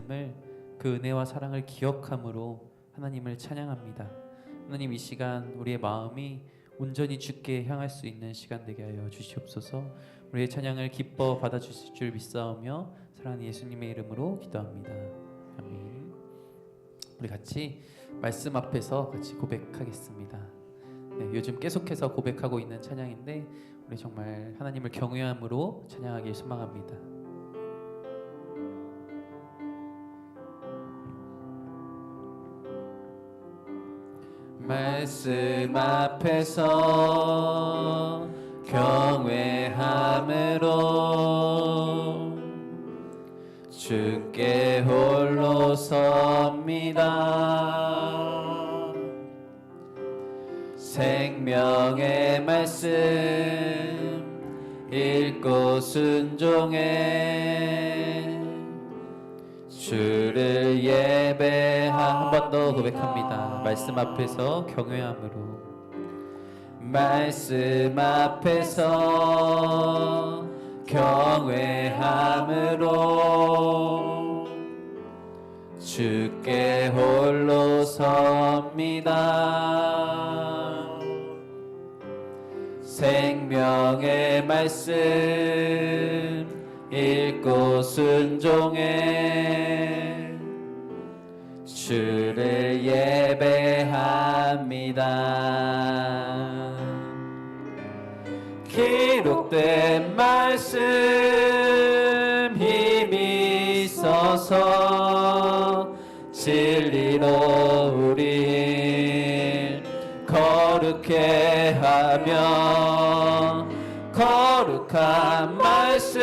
하심을 그 은혜와 사랑을 기억함으로 하나님을 찬양합니다. 하나님, 이 시간 우리의 마음이 온전히 주께 향할 수 있는 시간 되게 하여 주시옵소서. 우리의 찬양을 기뻐 받아주실 줄 믿사오며 사랑하는 예수님의 이름으로 기도합니다. 아멘. 우리 같이 말씀 앞에서 같이 고백하겠습니다. 네, 요즘 계속해서 고백하고 있는 찬양인데 우리 정말 하나님을 경외함으로 찬양하길 소망합니다. 말씀 앞에서 경외함으로 주께 홀로 섭니다. 생명의 말씀 읽고 순종해 주를 예배하. 한 번 더 고백합니다. 말씀 앞에서 경외함으로, 말씀 앞에서 경외함으로 주께 홀로 섭니다. 생명의 말씀 읽고 순종해 주를 예배합니다. 기록된 말씀 힘이 있어서 진리로 우리 거룩해 하며 거룩한 말씀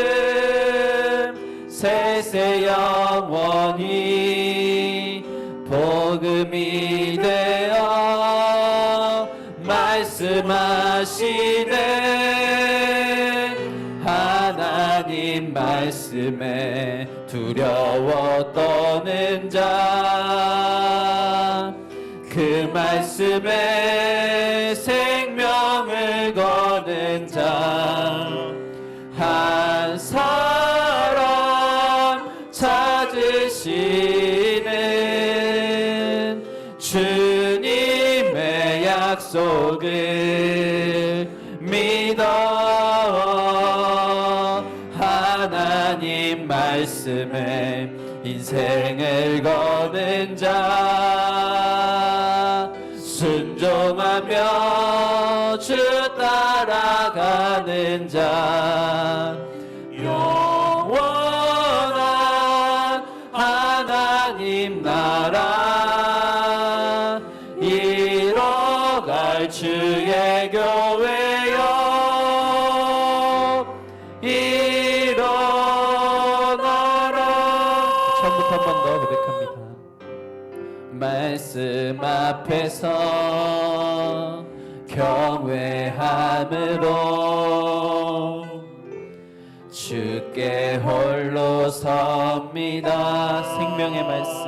세세 영원히 복음이 되어 말씀하시네. 하나님 말씀에 두려워 떠는 자, 그 말씀에 생명을 거는 자, 한 사람 찾으시는 주님의 약속을 믿어 하나님 말씀에 인생을 거는 자, 순종하며 주 따라가는 자, 영원한 하나님 나라 이뤄갈 주의 교회여 일어나라. 처음부터 한 번 더 고백합니다. 말씀 앞에서 경외함으로 주께 홀로 섭니다. 생명의 말씀,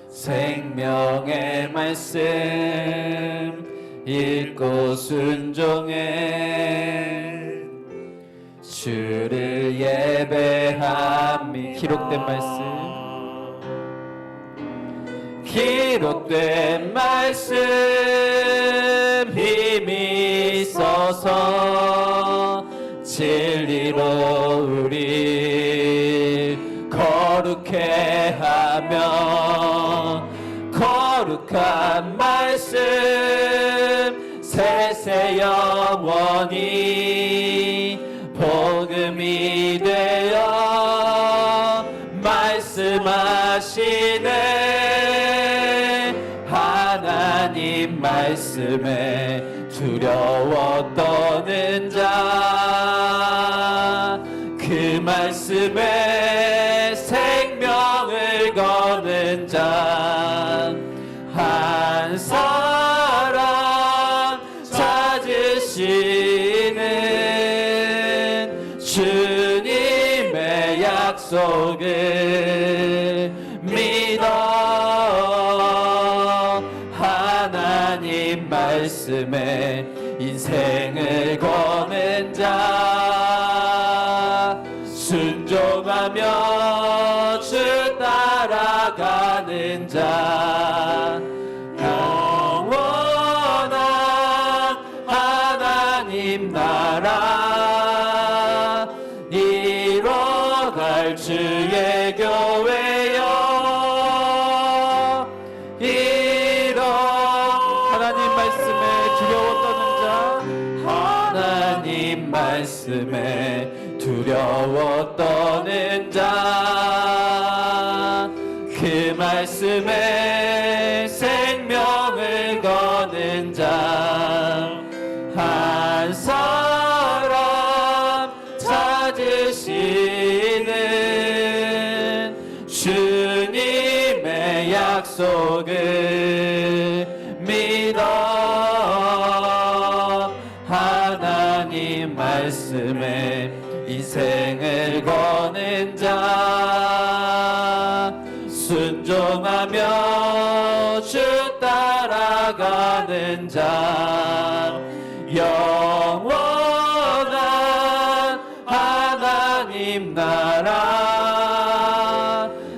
생명의 말씀 읽고 순종해 주를 예배합니다. 기록된 말씀, 기록된 말씀 힘이 있어서 진리로 우리 거룩해 하며 거룩한 말씀 세세 영원히 복음이 되어 말씀하시네. 하나님 말씀에 두려워 떠는 자, 그 말씀에 생명을 거는 자, 한 사람 찾으시는 주님의 약속을 믿어 하나님 말씀에 인생을 거는 자, 순종하며 거는 자 영원한 하나님 나라 이뤄갈 주의 교회여 하나님 말씀에 두려워 떠는 자 하나님 말씀에 두려워 떠는 자 그 말씀에 생명을 거는 자 한 사람 찾으시는 주님의 약속을 믿어 하나님 말씀에 인생을 거는 자 순종하며 주 따라가는 자 영원한 하나님 나라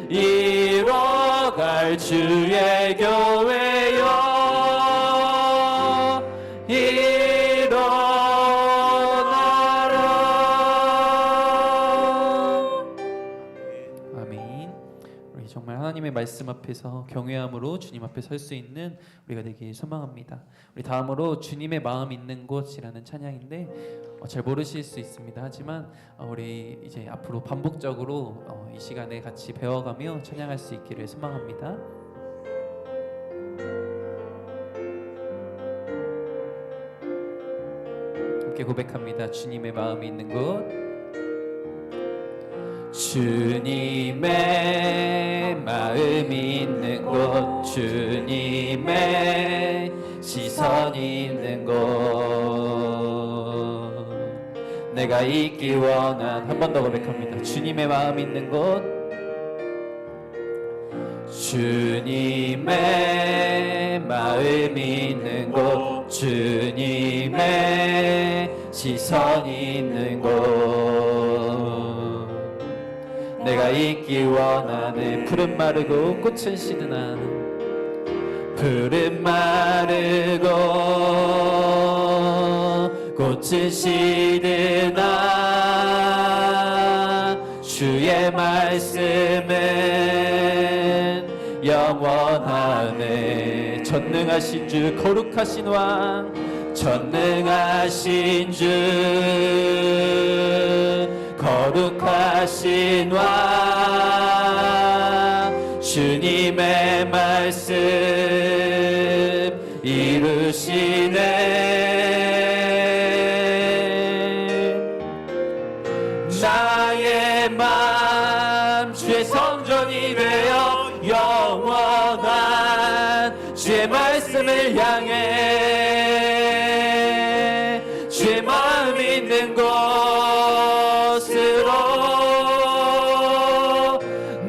이뤄갈 주의 교회여 정말 하나님의 말씀 앞에서 경외함으로 주님 앞에 설 수 있는 우리가 되길 소망합니다. 우리 다음으로 주님의 마음 있는 곳이라는 찬양인데 잘 모르실 수 있습니다. 하지만 우리 이제 앞으로 반복적으로 이 시간에 같이 배워가며 찬양할 수 있기를 소망합니다. 함께 고백합니다. 주님의 마음이 있는 곳. 주님의 마음이 있는 곳 주님의 시선이 있는 곳 내가 있기 원한 한 번 더 고백합니다. 주님의 마음이 있는 곳 주님의 마음이 있는 곳 주님의 시선이 있는 곳 내가 있기 원하는 푸른 마르고 꽃은 시드나 푸른 마르고 꽃은 시드나 주의 말씀은 영원하네 전능하신 주 거룩하신 왕 전능하신 주 거룩하신 왕 주님의 말씀 이루시네 나의 맘 주의 성전이 되어 영원한 주의 말씀을 향해 주의 마음 있는 곳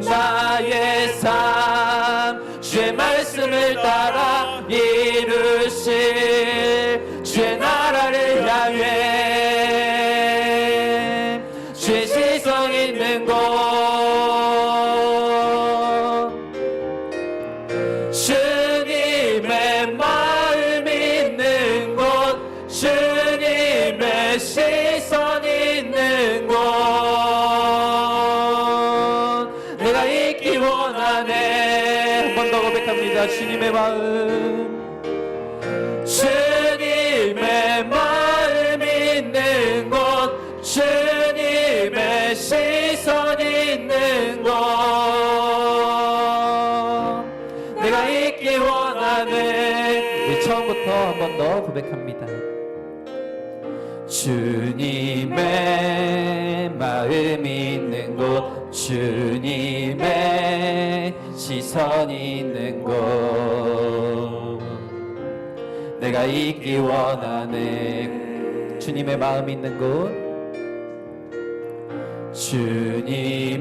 나의 삶 주의 말씀을 따라 이루실 주의 나라를 향해 주의 시선 있는 곳 주님의 마음 있는 곳 주님의 시선 있는 곳 한 번 더 고백합니다. 주님의 마음 주님의 마음 있는 곳 주님의 시선 있는 곳 내가 있기 원하네 우리 처음부터 한 번 더 고백합니다. 주님의 마음 있는 곳 주님의 시선이 있는 곳 내가 있기 원하네 주님의 마음 있는 곳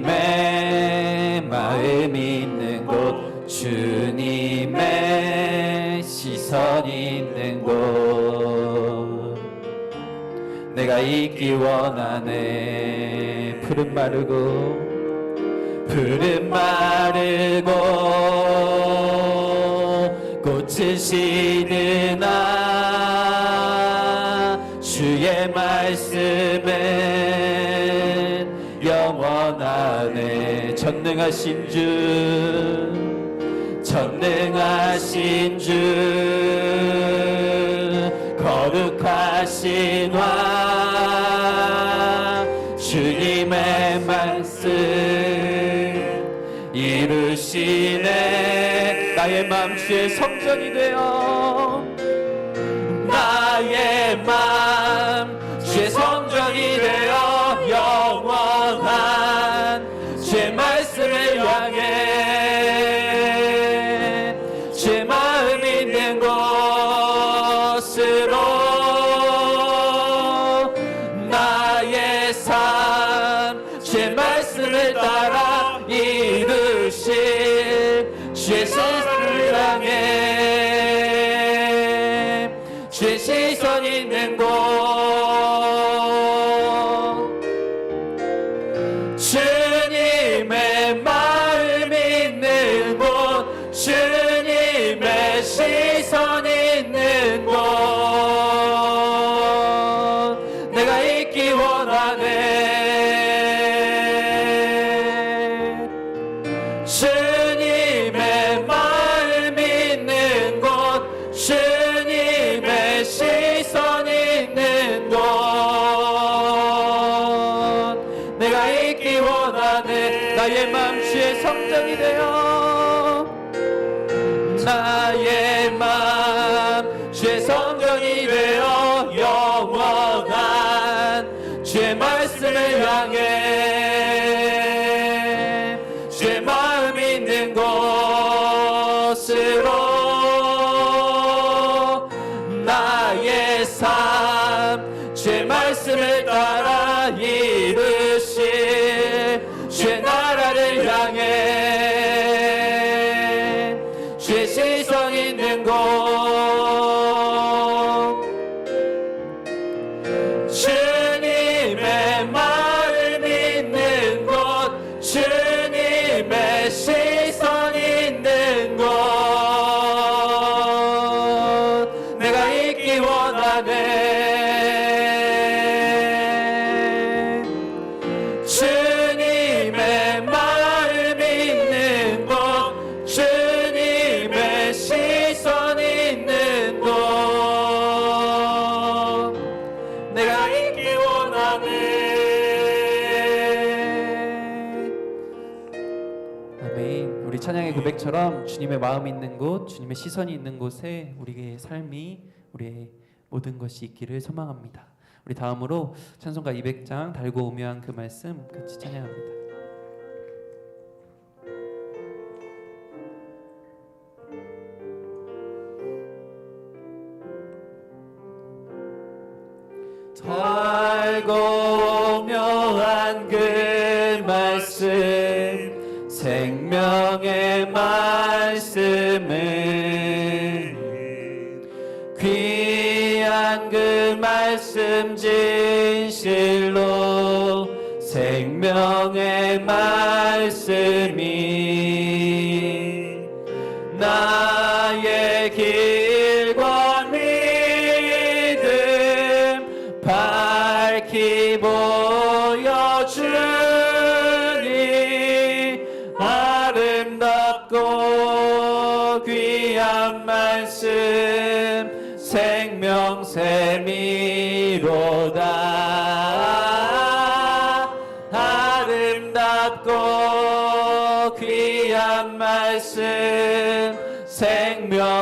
주님의 마음 있는 곳 주님의 시선이 있는 곳 내가 있기 원하네 푸른 마르고 고치시는 주의 말씀은 영원하네. 전능하신 주 거룩하신 왕 주님의 말씀 이루시네. 나의 마음 주의 성전이 되어 나의 마음 주의 성전이 되어 영원한 주의 말씀을 향해 주의 마음 있는 곳으로 나의 삶 주의 말씀을 따라 이루실 주의 시선을 향해 주의 시선 있는 곳 주님의 마음 있는 곳 주님의 시선 있는 곳 내가 있기 원하네. 주님의 마음 있는 곳 주님의 시선 있는 곳 내가 있기 원하네. 나의 마음 주의 성전이 되어 나의 마음 주의 성전이 되어 영원한 주의 말씀을 향해 주의 마음 있는 곳으로 나의 삶 주의 말씀을 따라 이루실 주의 나라를 향해 주의 시선 있는 곳 주님의 마음 있는 곳 주님의 시선 있는 곳 내가 있기 원하네. 주님의 마음 있는 곳 주님의 시선 있는 곳 내가 있기 원하네. 아멘. 우리 찬양의 고백처럼 주님의 마음 있는 곳 주님의 시선이 있는 곳에 우리의 삶이 우리의 모든 것이 있기를 소망합니다. 우리 다음으로 찬송가 200장 달고 오묘한 그 말씀 같이 찬양합니다. 달고 오묘한 그 말씀 생명의 말씀은 귀한 그 말씀 진실로 생명의 말씀이 나의 길과 믿음 밝히 보여주니 아름답고 귀한 말씀 생명샘이로다. 아름답고 귀한 말씀 생명샘이로다.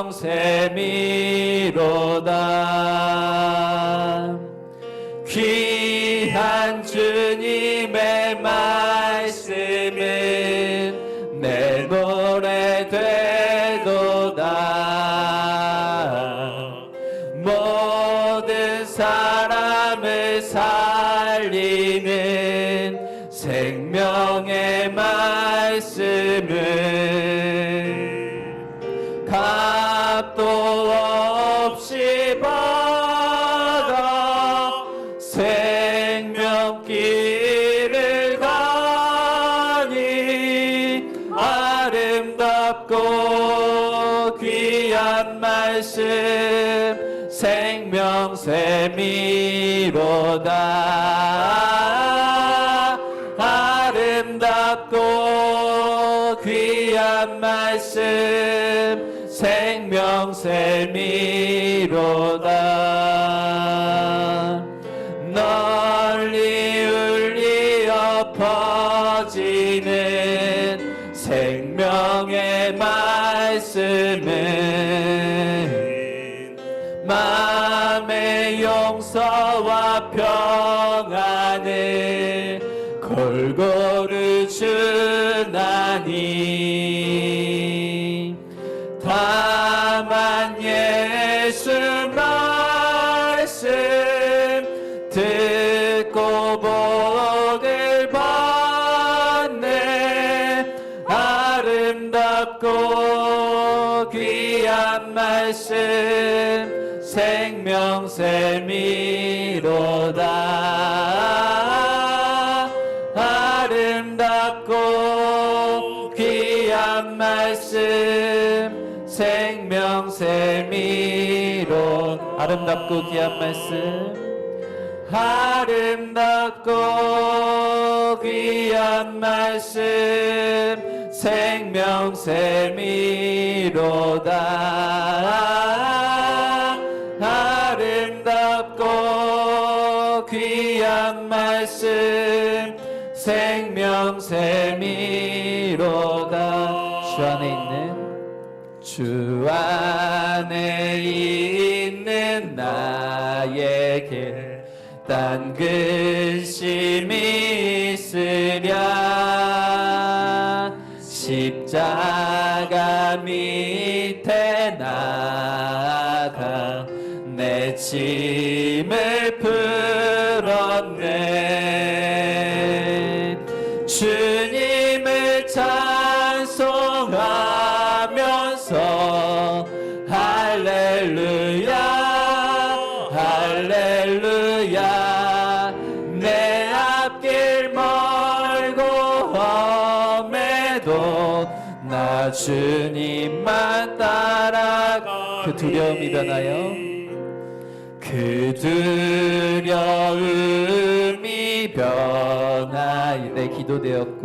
귀한 주님의 말씀은 내 노래 되도다. 모든 사람을 살리는 생명의 말씀은 값도 없이 받아 생명길을 가니 아름답고 귀한 귀한 말씀 생명샘이로다. 아름답고 귀한 말씀 생명샘이로다. 널리 울리어 퍼지는 생명의 말씀은 마음의 용서와 평안을 골고루 주나니 다만 예수 말씀 듣고 복을 받네. 아름답고 귀한 말씀 생명샘이로다. 아름답고 귀한 말씀 생명샘이로. 아름답고 귀한 말씀, 아름답고 귀한 말씀 생명샘이로다. 아름답고 귀한 말씀 생명샘이로다. 주 안에 있는 나에게 딴 근심이 있으랴. 십자가 밑에 나가 내 짐을 풀었네. 주님을 찬송하면서 할렐루야 할렐루야. 내 앞길 멀고 험해도 나 주님만 따라가. 그 두려움이 변하여, 그 두려움이 변하여 내 기도 되었고,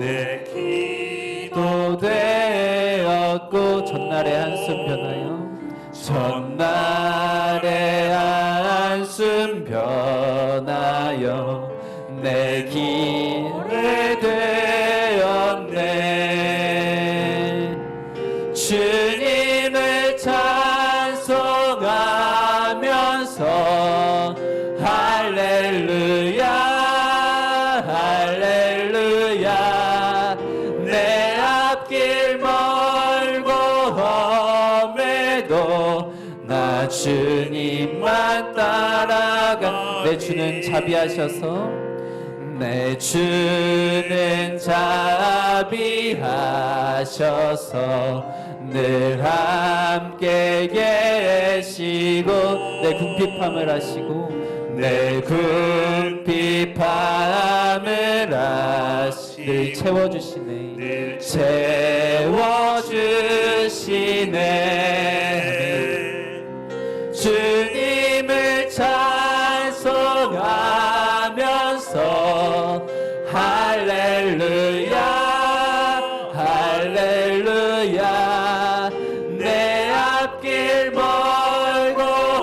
전날의 한숨 변하여, 전날의 한숨 변하여 내 길에 되었네. 주님을 찬송하면서 할렐루야 할렐루야. 내 앞길 멀고 험해도 나 주님만 따라가. 내 주는 자비하셔서, 내 주는 자비하셔서 늘 함께 계시고 내 궁핍함을 하시고, 내 궁핍함을 늘 채워주시네. 채워주시네. 주님을 찬송하면서 할렐루야 할렐루야. 내 앞길 멀고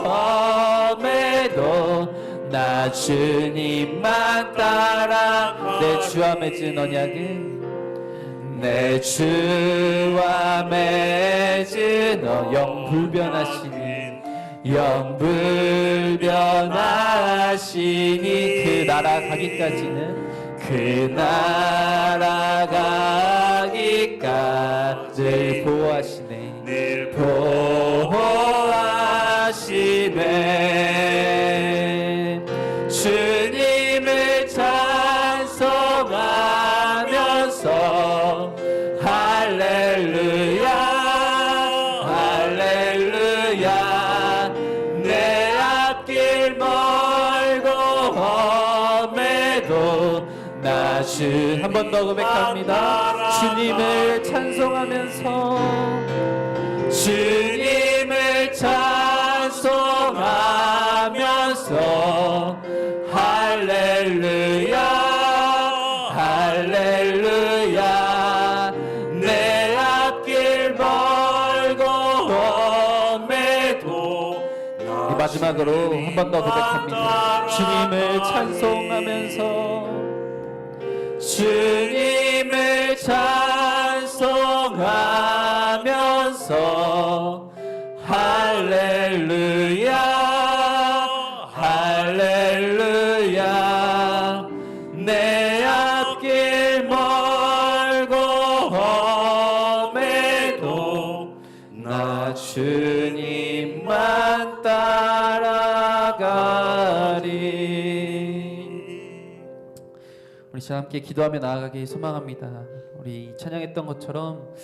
험해도 나 주님만 따라. 내 주와 맺은 언약은, 내 주와 맺은 영불변하시니 영불변하시니. 그 나라 가기까지는, 그 나라 가기까지 보호하시네. 늘 보호하시네. 주님을 찬송하면서 할렐루야 할렐루야. 내 앞길 멀고 험해도 나 주. 한 번 더 고백합니다. 주님을 찬송하면서, 주님을 마지막으로 한 번 더 고백합니다. 주님을 찬송하면서 주님을 찬송하면서 할렐루야 할렐루야 내 앞길 멀고 험해도 나 주님만 따라가리. 우리 자 함께 기도하며 나아가기 소망합니다. 우리 찬양했던 것처럼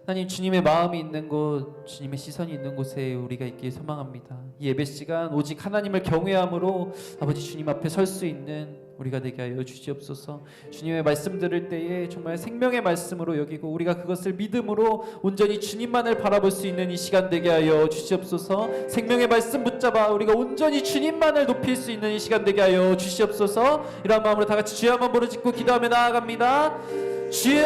하나님 주님의 마음이 있는 곳, 주님의 시선이 있는 곳에 우리가 있길 소망합니다. 이 예배 시간 오직 하나님을 경외함으로 아버지 주님 앞에 설 수 있는 우리가 되게 하여 주시옵소서. 주님의 말씀 들을 때에 정말 생명의 말씀으로 여기고 우리가 그것을 믿음으로 온전히 주님만을 바라볼 수 있는 이 시간 되게 하여 주시옵소서. 생명의 말씀 붙잡아 우리가 온전히 주님만을 높일 수 있는 이 시간 되게 하여 주시옵소서. 이러한 마음으로 다 같이 주여 한번 부르짖고 기도하며 나아갑니다. 주여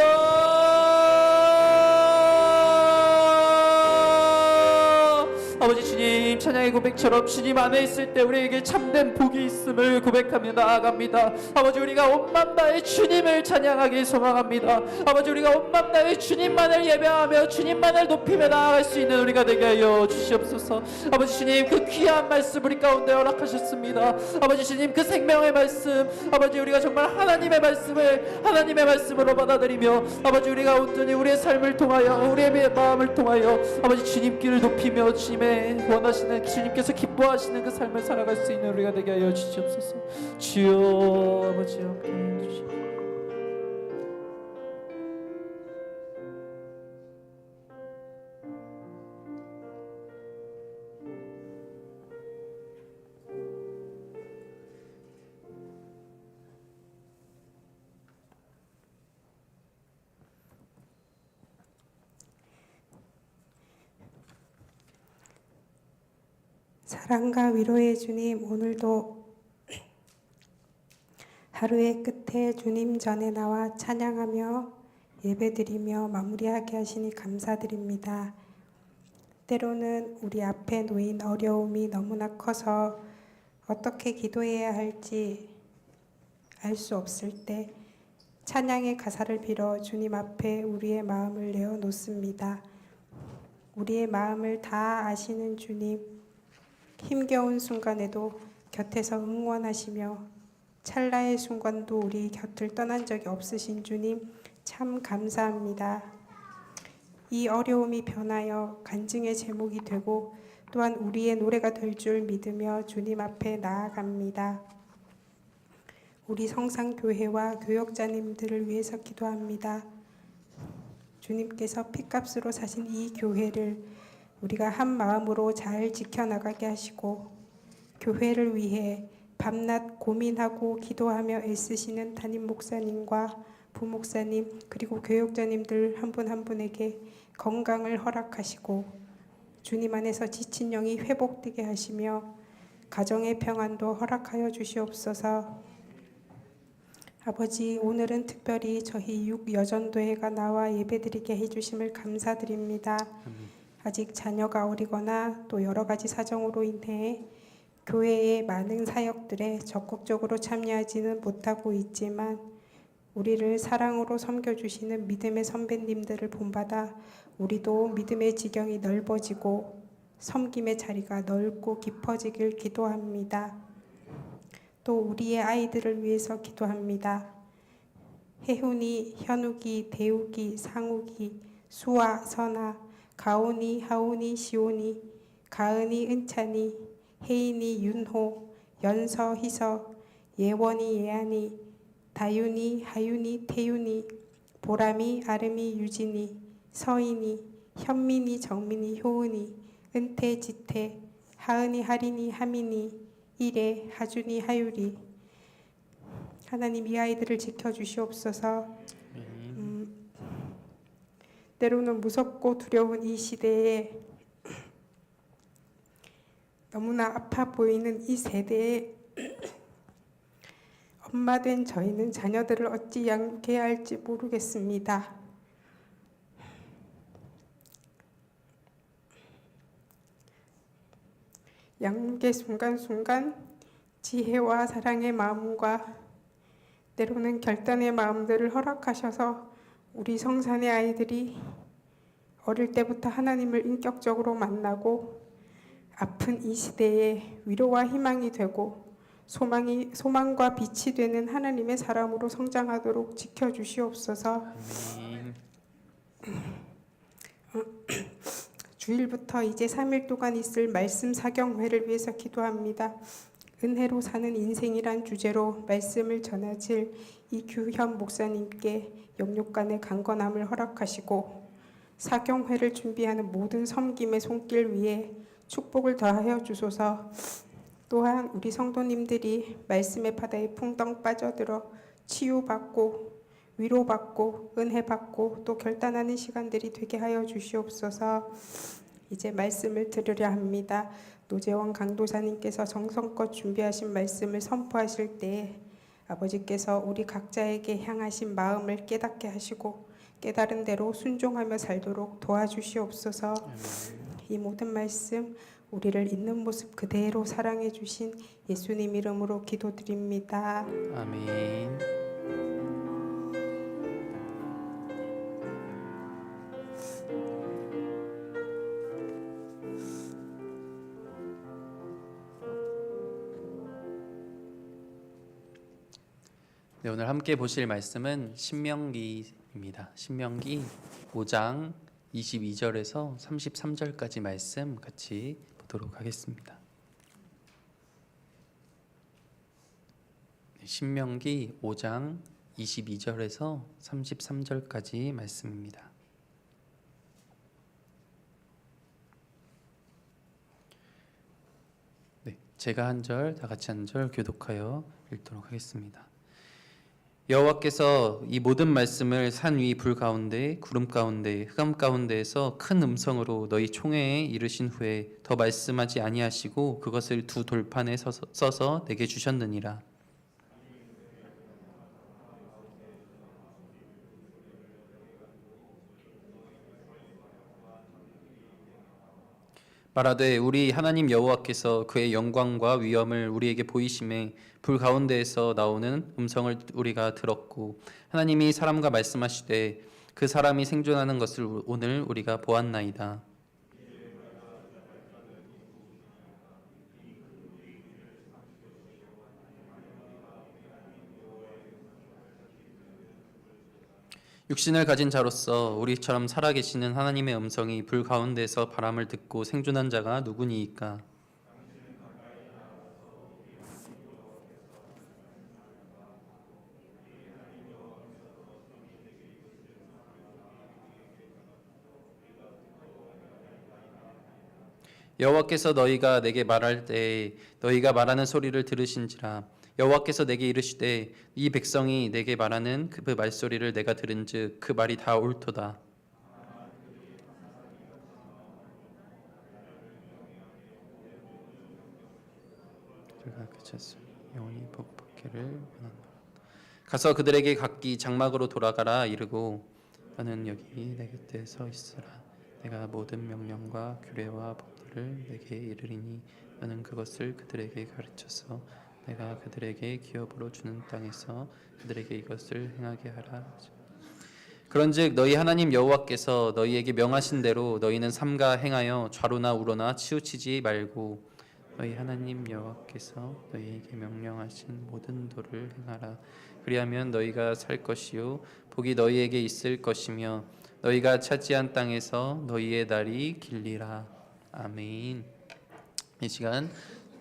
아버지 주님, 찬양의 고백처럼 주님 안에 있을 때 우리에게 참된 복이 있음을 고백하며 나아갑니다. 아버지 우리가 온 맘 다해 주님을 찬양하길 소망합니다. 아버지 우리가 온 맘 다해 주님만을 예배하며 주님만을 높이며 나아갈 수 있는 우리가 되게 하여 주시옵소서. 아버지 주님, 그 귀한 말씀 우리 가운데 허락하셨습니다. 아버지 주님, 그 생명의 말씀, 아버지 우리가 정말 하나님의 말씀을 하나님의 말씀으로 받아들이며 아버지 우리가 온전히 우리의 삶을 통하여 우리의 마음을 통하여 아버지 주님 길을 높이며 주님의 원하시는 주님께서 기뻐하시는 그 삶을 살아갈 수 있는 우리가 되게 하여 주시옵소서. 주여 아버지 함께 해주시옵소서. 사랑과 위로의 주님, 오늘도 하루의 끝에 주님 전에 나와 찬양하며 예배드리며 마무리하게 하시니 감사드립니다. 때로는 우리 앞에 놓인 어려움이 너무나 커서 어떻게 기도해야 할지 알 수 없을 때 찬양의 가사를 빌어 주님 앞에 우리의 마음을 내어놓습니다. 우리의 마음을 다 아시는 주님, 힘겨운 순간에도 곁에서 응원하시며 찰나의 순간도 우리 곁을 떠난 적이 없으신 주님, 참 감사합니다. 이 어려움이 변하여 간증의 제목이 되고 또한 우리의 노래가 될 줄 믿으며 주님 앞에 나아갑니다. 우리 성상교회와 교역자님들을 위해서 기도합니다. 주님께서 핏값으로 사신 이 교회를 우리가 한 마음으로 잘 지켜나가게 하시고 교회를 위해 밤낮 고민하고 기도하며 애쓰시는 담임 목사님과 부목사님 그리고 교역자님들 한 분 한 분에게 건강을 허락하시고 주님 안에서 지친 영이 회복되게 하시며 가정의 평안도 허락하여 주시옵소서. 아버지, 오늘은 특별히 저희 6여전도회가 나와 예배드리게 해주심을 감사드립니다. 아직 자녀가 어리거나 또 여러 가지 사정으로 인해 교회의 많은 사역들에 적극적으로 참여하지는 못하고 있지만 우리를 사랑으로 섬겨주시는 믿음의 선배님들을 본받아 우리도 믿음의 지경이 넓어지고 섬김의 자리가 넓고 깊어지길 기도합니다. 또 우리의 아이들을 위해서 기도합니다. 혜훈이, 현욱이, 대욱이, 상욱이, 수아, 선아, 가온이, 하온이, 시온이, 가은이, 은찬이, 혜인이, 윤호, 연서, 희서, 예원이, 예안이, 다윤이, 하윤이, 태윤이, 보람이, 아름이, 유진이, 서인이, 현민이, 정민이, 효은이, 은태, 지태, 하은이, 하린이, 하민이, 이래, 하준이, 하율이. 하나님, 이 아이들을 지켜주시옵소서. 때로는 무섭고 두려운 이 시대에 너무나 아파 보이는 이 세대에 엄마 된 저희는 자녀들을 어찌 양육해야 할지 모르겠습니다. 양육의 순간순간 지혜와 사랑의 마음과 때로는 결단의 마음들을 허락하셔서 우리 성산의 아이들이 어릴 때부터 하나님을 인격적으로 만나고 아픈 이 시대에 위로와 희망이 되고 소망과 빛이 되는 하나님의 사람으로 성장하도록 지켜주시옵소서. 아멘. 주일부터 이제 3일 동안 있을 말씀 사경회를 위해서 기도합니다. 은혜로 사는 인생이란 주제로 말씀을 전하실 이규현 목사님께 영육간의 강건함을 허락하시고 사경회를 준비하는 모든 섬김의 손길 위에 축복을 더하여 주소서. 또한 우리 성도님들이 말씀의 바다에 풍덩 빠져들어 치유받고 위로받고 은혜받고 또 결단하는 시간들이 되게 하여 주시옵소서. 이제 말씀을 들으려 합니다. 노재원 강도사님께서 정성껏 준비하신 말씀을 선포하실 때에 아버지께서 우리 각자에게 향하신 마음을 깨닫게 하시고 깨달은 대로 순종하며 살도록 도와주시옵소서. 이 모든 말씀 우리를 있는 모습 그대로 사랑해 주신 예수님 이름으로 기도드립니다. 아멘. 네, 오늘 함께 보실 말씀은 신명기입니다. 신명기 5장 22절에서 33절까지 말씀 같이 보도록 하겠습니다. 신명기 5장 22절에서 33절까지 말씀입니다. 네, 제가 한 절, 다 같이 한 절 교독하여 읽도록 하겠습니다. 여호와께서 이 모든 말씀을 산 위 불 가운데 구름 가운데 흑암 가운데에서 큰 음성으로 너희 총회에 이르신 후에 더 말씀하지 아니하시고 그것을 두 돌판에 써서 내게 주셨느니라. 말하되 우리 하나님 여호와께서 그의 영광과 위엄을 우리에게 보이심에 불 가운데에서 나오는 음성을 우리가 들었고 하나님이 사람과 말씀하시되 그 사람이 생존하는 것을 오늘 우리가 보았나이다. 육신을 가진 자로서 우리처럼 살아계시는 하나님의 음성이 불 가운데서 바람을 듣고 생존한 자가 누구니이까? 여호와께서 너희가 내게 말할 때 너희가 말하는 소리를 들으신지라. 여호와께서 내게 이르시되 이 백성이 내게 말하는 그 말소리를 내가 들은즉 그 말이 다 옳도다. 그가 그쳤으니 영원히 복받기를 원하노라. 가서 그들에게 각기 장막으로 돌아가라 이르고 너는 여기 내 곁에 서 있으라. 내가 모든 명령과 규례와 법도를 내게 이르리니 너는 그것을 그들에게 가르쳐서 내가 그들에게 기업으로 주는 땅에서 그들에게 이것을 행하게 하라. 그런즉 너희 하나님 여호와께서 너희에게 명하신 대로 너희는 삼가 행하여 좌로나 우로나 치우치지 말고 너희 하나님 여호와께서 너희에게 명령하신 모든 도를 행하라. 그리하면 너희가 살 것이요 복이 너희에게 있을 것이며 너희가 차지한 땅에서 너희의 날이 길리라. 아멘. 이 시간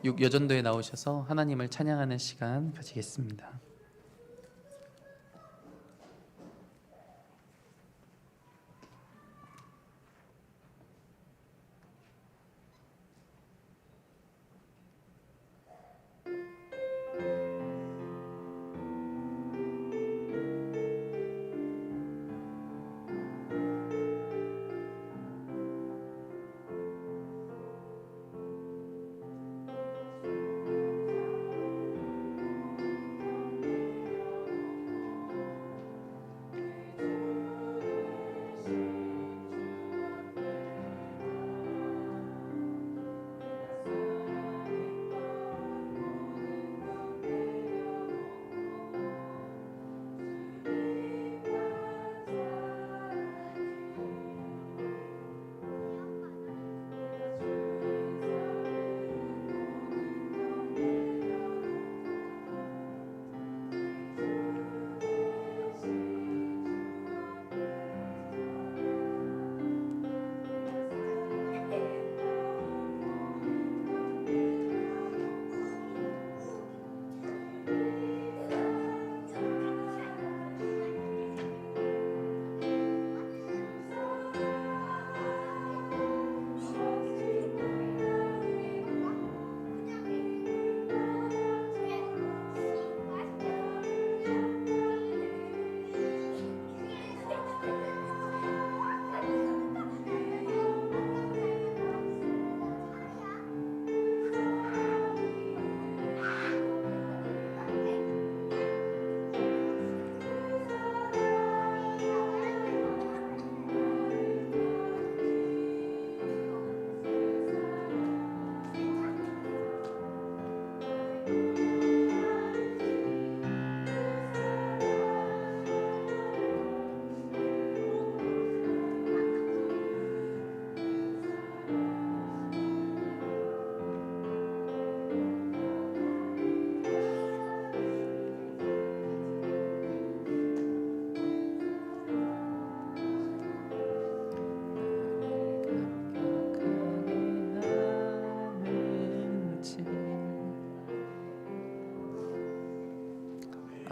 여전도에 나오셔서 하나님을 찬양하는 시간 가지겠습니다.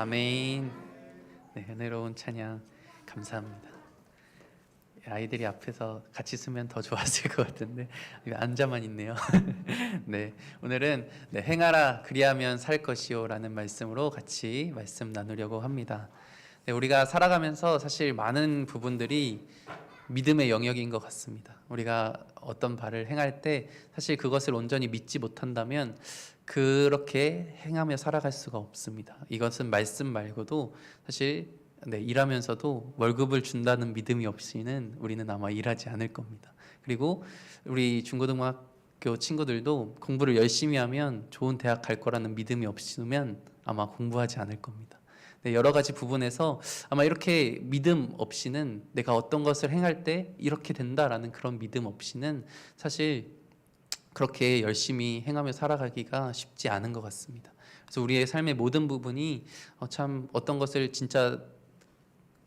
아멘. 네, 은혜로운 찬양 감사합니다. 아이들이 앞에서 같이 쓰면 더 좋았을 것 같은데 앉아만 있네요. 네, 오늘은 행하라 그리하면 살 것이요라는 말씀으로 같이 말씀 나누려고 합니다. 네, 우리가 살아가면서 사실 많은 부분들이 믿음의 영역인 것 같습니다. 우리가 어떤 바를 행할 때 사실 그것을 온전히 믿지 못한다면 그렇게 행하며 살아갈 수가 없습니다. 이것은 말씀 말고도 사실 일하면서도 월급을 준다는 믿음이 없이는 우리는 아마 일하지 않을 겁니다. 그리고 우리 중고등학교 친구들도 공부를 열심히 하면 좋은 대학 갈 거라는 믿음이 없으면 아마 공부하지 않을 겁니다. 여러 가지 부분에서 아마 이렇게 믿음 없이는 내가 어떤 것을 행할 때 이렇게 된다라는 그런 믿음 없이는 사실 그렇게 열심히 행하며 살아가기가 쉽지 않은 것 같습니다. 그래서 우리의 삶의 모든 부분이 참 어떤 것을 진짜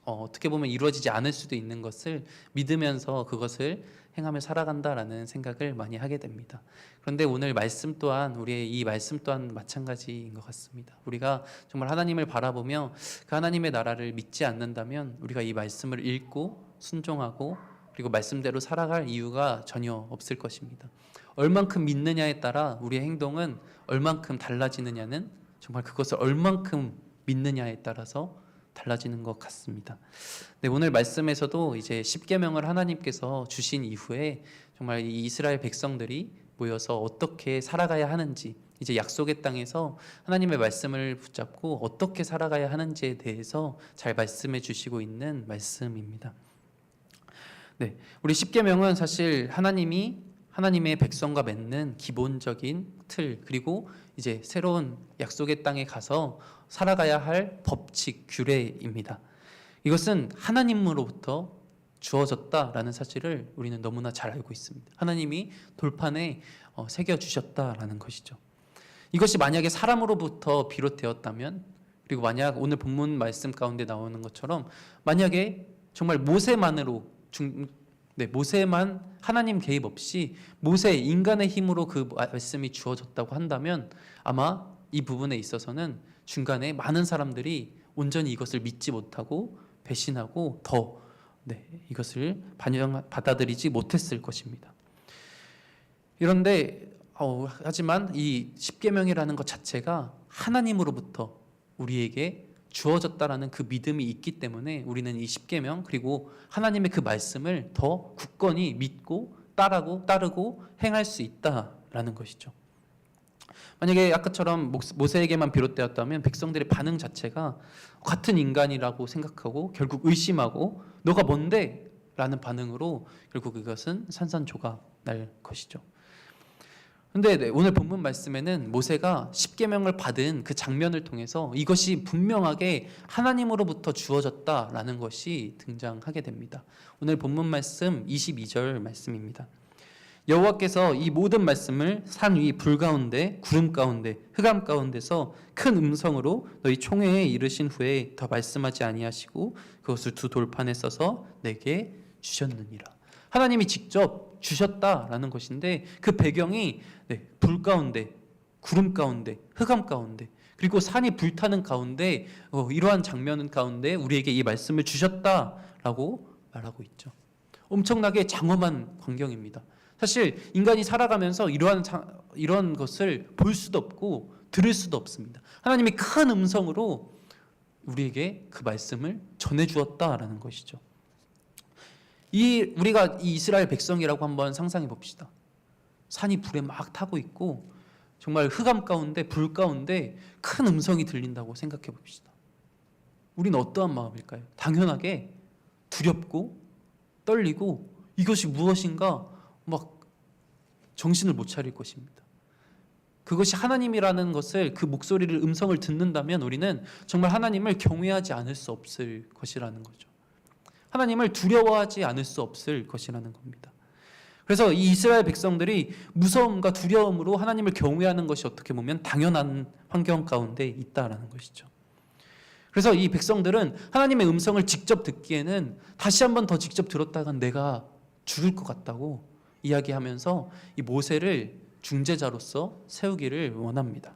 어떻게 보면 이루어지지 않을 수도 있는 것을 믿으면서 그것을 행하며 살아간다라는 생각을 많이 하게 됩니다. 그런데 오늘 말씀 또한 우리의 이 말씀 또한 마찬가지인 것 같습니다. 우리가 정말 하나님을 바라보며 그 하나님의 나라를 믿지 않는다면 우리가 이 말씀을 읽고 순종하고 그리고 말씀대로 살아갈 이유가 전혀 없을 것입니다. 얼만큼 믿느냐에 따라 우리의 행동은 얼만큼 달라지느냐는 정말 그것을 얼만큼 믿느냐에 따라서 달라지는 것 같습니다. 네, 오늘 말씀에서도 이제 십계명을 하나님께서 주신 이후에 정말 이 이스라엘 백성들이 모여서 어떻게 살아가야 하는지, 이제 약속의 땅에서 하나님의 말씀을 붙잡고 어떻게 살아가야 하는지에 대해서 잘 말씀해 주시고 있는 말씀입니다. 네, 우리 십계명은 사실 하나님의 백성과 맺는 기본적인 틀, 그리고 이제 새로운 약속의 땅에 가서 살아가야 할 법칙, 규례입니다. 이것은 하나님으로부터 주어졌다라는 사실을 우리는 너무나 잘 알고 있습니다. 하나님이 돌판에 새겨주셨다라는 것이죠. 이것이 만약에 사람으로부터 비롯되었다면, 그리고 만약 오늘 본문 말씀 가운데 나오는 것처럼 만약에 정말 모세만 하나님 개입 없이 모세 인간의 힘으로 그 말씀이 주어졌다고 한다면 아마 이 부분에 있어서는 중간에 많은 사람들이 온전히 이것을 믿지 못하고 배신하고 이것을 받아들이지 못했을 것입니다. 그런데 하지만 이 십계명이라는 것 자체가 하나님으로부터 우리에게 주어졌다라는 그 믿음이 있기 때문에 우리는 이 십계명 그리고 하나님의 그 말씀을 더 굳건히 믿고 따르고 행할 수 있다라는 것이죠. 만약에 아까처럼 모세에게만 비롯되었다면 백성들의 반응 자체가 같은 인간이라고 생각하고 결국 의심하고 너가 뭔데? 라는 반응으로 결국 이것은 산산조각 날 것이죠. 그런데 오늘 본문 말씀에는 모세가 십계명을 받은 그 장면을 통해서 이것이 분명하게 하나님으로부터 주어졌다라는 것이 등장하게 됩니다. 오늘 본문 말씀 22절 말씀입니다. 여호와께서 이 모든 말씀을 산 위 불 가운데 구름 가운데 흑암 가운데서 큰 음성으로 너희 총회에 이르신 후에 더 말씀하지 아니하시고 그것을 두 돌판에 써서 내게 주셨느니라. 하나님이 직접 주셨다라는 것인데 그 배경이 불 가운데 구름 가운데 흑암 가운데 그리고 산이 불타는 가운데 이러한 장면 가운데 우리에게 이 말씀을 주셨다라고 말하고 있죠. 엄청나게 장엄한 광경입니다. 사실 인간이 살아가면서 이러한 것을 볼 수도 없고 들을 수도 없습니다. 하나님이 큰 음성으로 우리에게 그 말씀을 전해주었다라는 것이죠. 우리가 이 이스라엘 백성이라고 한번 상상해 봅시다. 산이 불에 막 타고 있고 정말 흑암 가운데 불 가운데 큰 음성이 들린다고 생각해 봅시다. 우리는 어떠한 마음일까요? 당연하게 두렵고 떨리고 이것이 무엇인가 막 정신을 못 차릴 것입니다. 그것이 하나님이라는 것을 그 목소리를 음성을 듣는다면 우리는 정말 하나님을 경외하지 않을 수 없을 것이라는 거죠. 하나님을 두려워하지 않을 수 없을 것이라는 겁니다. 그래서 이 이스라엘 백성들이 무서움과 두려움으로 하나님을 경외하는 것이 어떻게 보면 당연한 환경 가운데 있다라는 것이죠. 그래서 이 백성들은 하나님의 음성을 직접 듣기에는 다시 한번 더 직접 들었다간 내가 죽을 것 같다고 이야기하면서 이 모세를 중재자로서 세우기를 원합니다.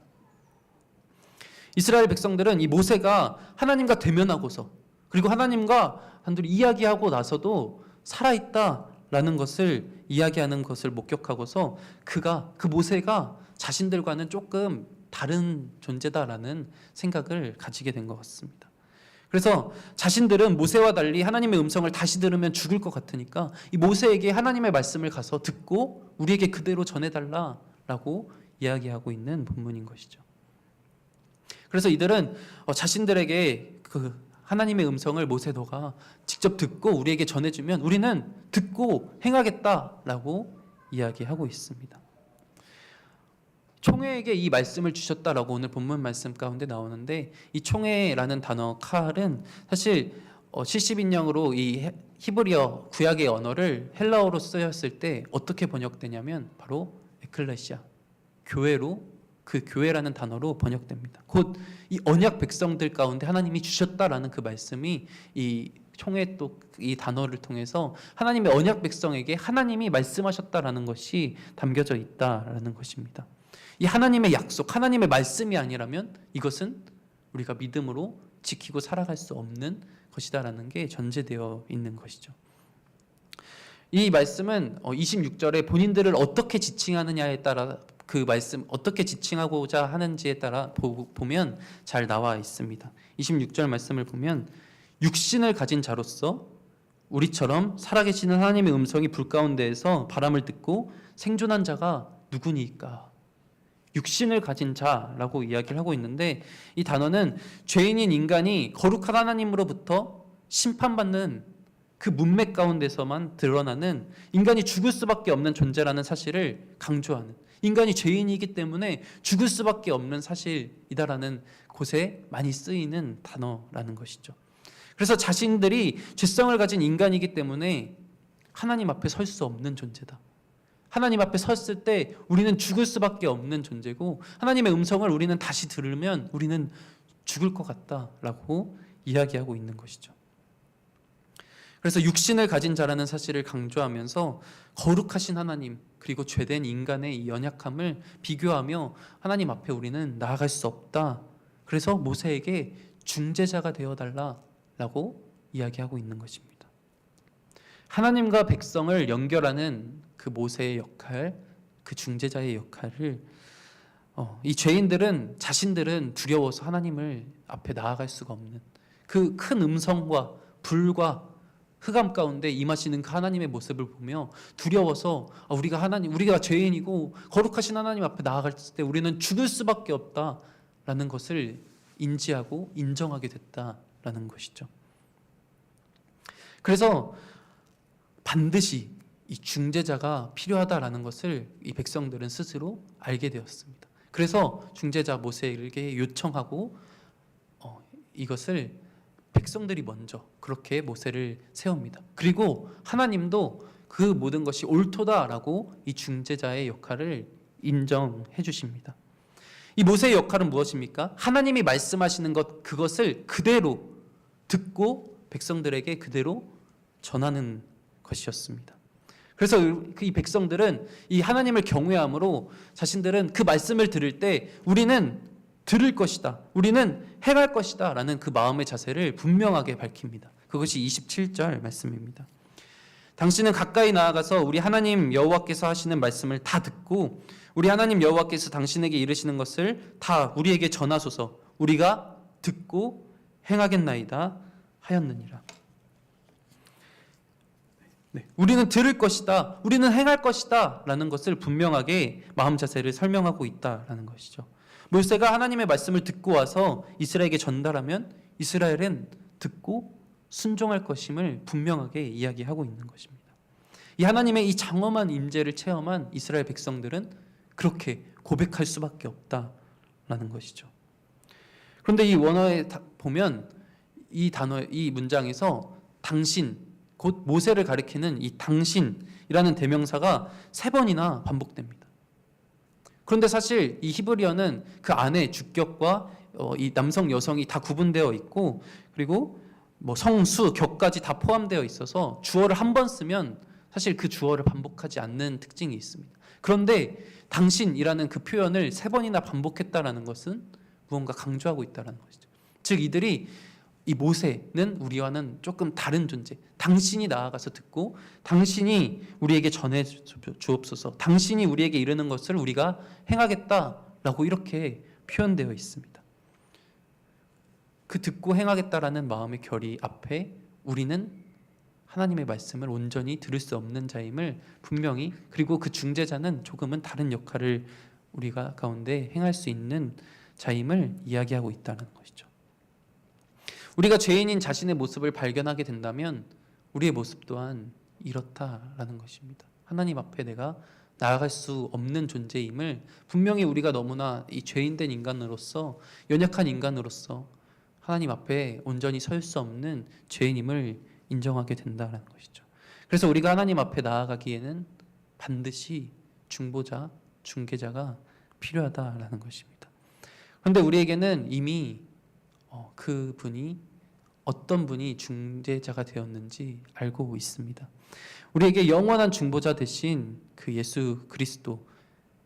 이스라엘 백성들은 이 모세가 하나님과 대면하고서 그리고 하나님과 단둘이 이야기하고 나서도 살아있다라는 것을 이야기하는 것을 목격하고서 그 모세가 자신들과는 조금 다른 존재다라는 생각을 가지게 된 것 같습니다. 그래서 자신들은 모세와 달리 하나님의 음성을 다시 들으면 죽을 것 같으니까 이 모세에게 하나님의 말씀을 가서 듣고 우리에게 그대로 전해달라라고 이야기하고 있는 본문인 것이죠. 그래서 이들은 자신들에게 그 하나님의 음성을 모세 너가 직접 듣고 우리에게 전해주면 우리는 듣고 행하겠다라고 이야기하고 있습니다. 총회에게 이 말씀을 주셨다라고 오늘 본문 말씀 가운데 나오는데 이 총회라는 단어 칼은 사실 70인명으로 이 히브리어 구약의 언어를 헬라어로 쓰였을 때 어떻게 번역되냐면 바로 에클레시아, 교회로 그 교회라는 단어로 번역됩니다. 곧 이 언약 백성들 가운데 하나님이 주셨다라는 그 말씀이 이 총회 또 이 단어를 통해서 하나님의 언약 백성에게 하나님이 말씀하셨다라는 것이 담겨져 있다라는 것입니다. 이 하나님의 약속, 하나님의 말씀이 아니라면 이것은 우리가 믿음으로 지키고 살아갈 수 없는 것이다라는 게 전제되어 있는 것이죠. 이 말씀은 26절에 본인들을 어떻게 지칭하느냐에 따라 그 말씀 어떻게 지칭하고자 하는지에 따라 보면 잘 나와 있습니다. 26절 말씀을 보면 육신을 가진 자로서 우리처럼 살아계시는 하나님의 음성이 불 가운데에서 바람을 듣고 생존한 자가 누구니까? 육신을 가진 자라고 이야기를 하고 있는데 이 단어는 죄인인 인간이 거룩한 하나님으로부터 심판받는 그 문맥 가운데서만 드러나는 인간이 죽을 수밖에 없는 존재라는 사실을 강조하는, 인간이 죄인이기 때문에 죽을 수밖에 없는 사실이다라는 곳에 많이 쓰이는 단어라는 것이죠. 그래서 자신들이 죄성을 가진 인간이기 때문에 하나님 앞에 설 수 없는 존재다. 하나님 앞에 섰을 때 우리는 죽을 수밖에 없는 존재고 하나님의 음성을 우리는 다시 들으면 우리는 죽을 것 같다라고 이야기하고 있는 것이죠. 그래서 육신을 가진 자라는 사실을 강조하면서 거룩하신 하나님 그리고 죄된 인간의 이 연약함을 비교하며 하나님 앞에 우리는 나아갈 수 없다. 그래서 모세에게 중재자가 되어달라라고 이야기하고 있는 것입니다. 하나님과 백성을 연결하는 그 모세의 역할, 그 중재자의 역할을 이 죄인들은 자신들은 두려워서 하나님을 앞에 나아갈 수가 없는 그 큰 음성과 불과 흑암 가운데 임하시는 그 하나님의 모습을 보며 두려워서 우리가 죄인이고 거룩하신 하나님 앞에 나아갈 때 우리는 죽을 수밖에 없다라는 것을 인지하고 인정하게 됐다라는 것이죠. 그래서 반드시 이 중재자가 필요하다라는 것을 이 백성들은 스스로 알게 되었습니다. 그래서 중재자 모세에게 요청하고 이것을 백성들이 먼저 그렇게 모세를 세웁니다. 그리고 하나님도 그 모든 것이 옳도다라고 이 중재자의 역할을 인정해 주십니다. 이 모세의 역할은 무엇입니까? 하나님이 말씀하시는 것 그것을 그대로 듣고 백성들에게 그대로 전하는 것이었습니다. 그래서 이 백성들은 이 하나님을 경외함으로 자신들은 그 말씀을 들을 때 우리는 들을 것이다, 우리는 행할 것이다 라는 그 마음의 자세를 분명하게 밝힙니다. 그것이 27절 말씀입니다. 당신은 가까이 나아가서 우리 하나님 여호와께서 하시는 말씀을 다 듣고 우리 하나님 여호와께서 당신에게 이르시는 것을 다 우리에게 전하소서. 우리가 듣고 행하겠나이다 하였느니라. 네, 우리는 들을 것이다, 우리는 행할 것이다 라는 것을 분명하게 마음 자세를 설명하고 있다라는 것이죠. 모세가 하나님의 말씀을 듣고 와서 이스라엘에게 전달하면 이스라엘은 듣고 순종할 것임을 분명하게 이야기하고 있는 것입니다. 이 하나님의 이 장엄한 임재를 체험한 이스라엘 백성들은 그렇게 고백할 수밖에 없다라는 것이죠. 그런데 이 원어에 보면 이 단어, 이 문장에서 당신, 곧 모세를 가리키는 이 당신이라는 대명사가 3번이나 반복됩니다. 그런데 사실 이 히브리어는 그 안에 주격과 이 남성, 여성이 다 구분되어 있고 그리고 뭐 성수, 격까지 다 포함되어 있어서 주어를 한 번 쓰면 사실 그 주어를 반복하지 않는 특징이 있습니다. 그런데 당신이라는 그 표현을 3번이나 반복했다라는 것은 무언가 강조하고 있다는 것이죠. 즉 이들이 이 모세는 우리와는 조금 다른 존재. 당신이 나아가서 듣고 당신이 우리에게 전해 주옵소서. 당신이 우리에게 이르는 것을 우리가 행하겠다라고 이렇게 표현되어 있습니다. 그 듣고 행하겠다라는 마음의 결의 앞에 우리는 하나님의 말씀을 온전히 들을 수 없는 자임을 분명히, 그리고 그 중재자는 조금은 다른 역할을 우리가 가운데 행할 수 있는 자임을 이야기하고 있다는 것이죠. 우리가 죄인인 자신의 모습을 발견하게 된다면 우리의 모습 또한 이렇다라는 것입니다. 하나님 앞에 내가 나아갈 수 없는 존재임을 분명히 우리가 너무나 이 죄인된 인간으로서, 연약한 인간으로서 하나님 앞에 온전히 설 수 없는 죄인임을 인정하게 된다는 것이죠. 그래서 우리가 하나님 앞에 나아가기에는 반드시 중보자, 중개자가 필요하다라는 것입니다. 그런데 우리에게는 이미 그 분이 어떤 분이 중재자가 되었는지 알고 있습니다. 우리에게 영원한 중보자 되신 그 예수 그리스도,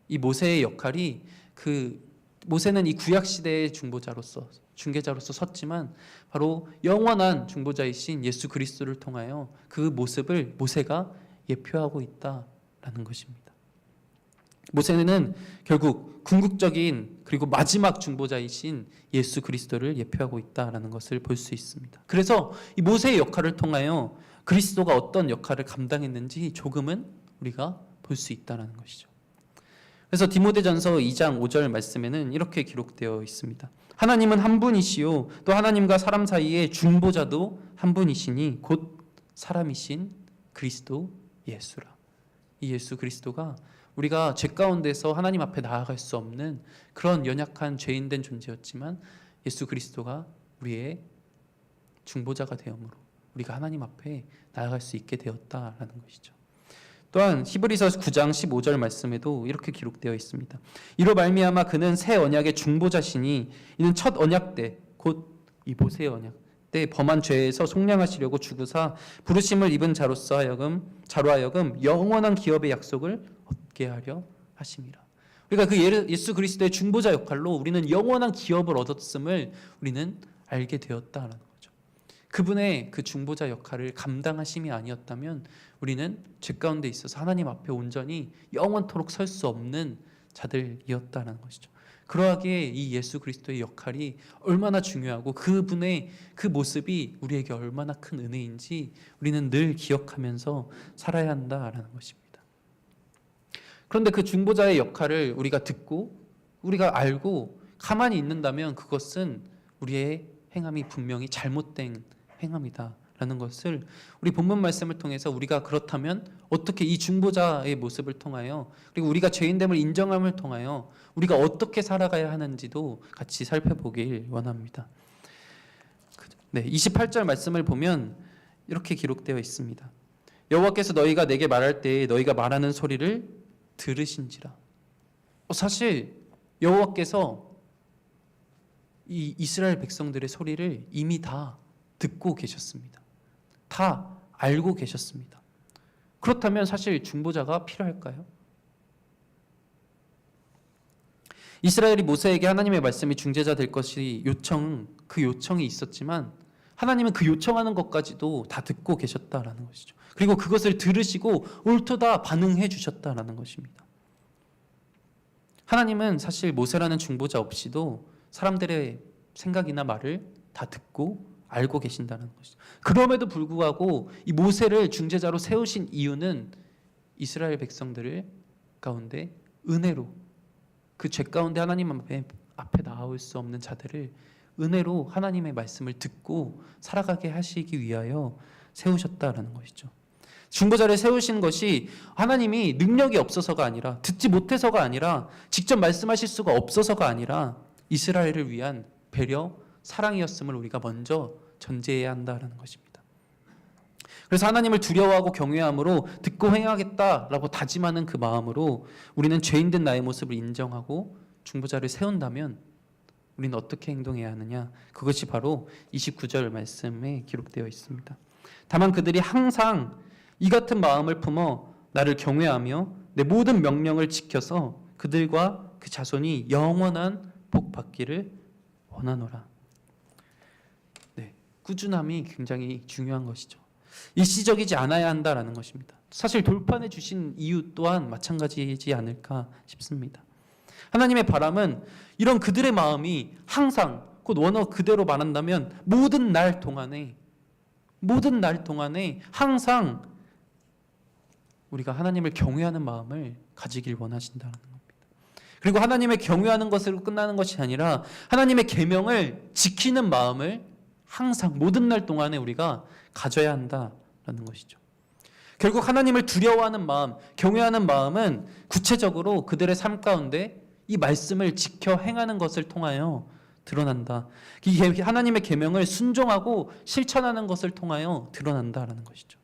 이 모세의 역할이, 모세는 이 구약 시대의 중개자로서 섰지만 바로 영원한 중보자이신 예수 그리스도를 통하여 그 모습을 모세가 예표하고 있다라는 것입니다. 모세는 결국 궁극적인 그리고 마지막 중보자이신 예수 그리스도를 예표하고 있다라는 것을 볼 수 있습니다. 그래서 이 모세의 역할을 통하여 그리스도가 어떤 역할을 감당했는지 조금은 우리가 볼 수 있다는 것이죠. 그래서 디모데전서 2장 5절 말씀에는 이렇게 기록되어 있습니다. 하나님은 한 분이시요 또 하나님과 사람 사이의 중보자도 한 분이시니 곧 사람이신 그리스도 예수라. 이 예수 그리스도가 우리가 죄 가운데서 하나님 앞에 나아갈 수 없는 그런 연약한 죄인된 존재였지만 예수 그리스도가 우리의 중보자가 되었으므로 우리가 하나님 앞에 나아갈 수 있게 되었다라는 것이죠. 또한 히브리서 9장 15절 말씀에도 이렇게 기록되어 있습니다. 이로 말미암아 그는 새 언약의 중보자시니 이는 첫 언약 때 곧 이 모세의 언약 때 범한 죄에서 속량하시려고 죽으사 부르심을 입은 자로 하여금 영원한 기업의 약속을 얻게 하려 하심이라. 우리가 그 예수 그리스도의 중보자 역할로 우리는 영원한 기업을 얻었음을 우리는 알게 되었다라는 거죠. 그분의 그 중보자 역할을 감당하심이 아니었다면 우리는 죄 가운데 있어서 하나님 앞에 온전히 영원토록 설 수 없는 자들이었다는 것이죠. 그러하기에 이 예수 그리스도의 역할이 얼마나 중요하고 그분의 그 모습이 우리에게 얼마나 큰 은혜인지 우리는 늘 기억하면서 살아야 한다라는 것입니다. 그런데 그 중보자의 역할을 우리가 듣고 우리가 알고 가만히 있는다면 그것은 우리의 행함이 분명히 잘못된 행함이다 라는 것을 우리 본문 말씀을 통해서 우리가 그렇다면 어떻게 이 중보자의 모습을 통하여, 그리고 우리가 죄인됨을 인정함을 통하여 우리가 어떻게 살아가야 하는지도 같이 살펴보길 원합니다. 28절 말씀을 보면 이렇게 기록되어 있습니다. 여호와께서 너희가 내게 말할 때에 너희가 말하는 소리를 들으신지라. 사실 여호와께서 이 이스라엘 백성들의 소리를 이미 다 듣고 계셨습니다. 다 알고 계셨습니다. 그렇다면 사실 중보자가 필요할까요? 이스라엘이 모세에게 하나님의 말씀이 중재자 될 것이 그 요청이 있었지만 하나님은 그 요청하는 것까지도 다 듣고 계셨다라는 것이죠. 그리고 그것을 들으시고 옳도다 반응해 주셨다라는 것입니다. 하나님은 사실 모세라는 중보자 없이도 사람들의 생각이나 말을 다 듣고 알고 계신다는 것이죠. 그럼에도 불구하고 이 모세를 중재자로 세우신 이유는 이스라엘 백성들 가운데 은혜로 그 죄 가운데 하나님 앞에 나올 수 없는 자들을 은혜로 하나님의 말씀을 듣고 살아가게 하시기 위하여 세우셨다라는 것이죠. 중보자를 세우신 것이 하나님이 능력이 없어서가 아니라, 듣지 못해서가 아니라, 직접 말씀하실 수가 없어서가 아니라 이스라엘을 위한 배려, 사랑이었음을 우리가 먼저 전제해야 한다는 것입니다. 그래서 하나님을 두려워하고 경외함으로 듣고 행하겠다라고 다짐하는 그 마음으로 우리는 죄인된 나의 모습을 인정하고 중보자를 세운다면 우리는 어떻게 행동해야 하느냐? 그것이 바로 29절 말씀에 기록되어 있습니다. 다만 그들이 항상 이 같은 마음을 품어 나를 경외하며 내 모든 명령을 지켜서 그들과 그 자손이 영원한 복 받기를 원하노라. 네, 꾸준함이 굉장히 중요한 것이죠. 일시적이지 않아야 한다라는 것입니다. 사실 돌판해 주신 이유 또한 마찬가지이지 않을까 싶습니다. 하나님의 바람은 이런 그들의 마음이 항상, 곧 원어 그대로 말한다면 모든 날 동안에 항상 우리가 하나님을 경외하는 마음을 가지길 원하신다는 겁니다. 그리고 하나님의 경외하는 것으로 끝나는 것이 아니라 하나님의 계명을 지키는 마음을 항상 모든 날 동안에 우리가 가져야 한다라는 것이죠. 결국 하나님을 두려워하는 마음, 경외하는 마음은 구체적으로 그들의 삶 가운데 이 말씀을 지켜 행하는 것을 통하여 드러난다. 하나님의 계명을 순종하고 실천하는 것을 통하여 드러난다라는 것이죠.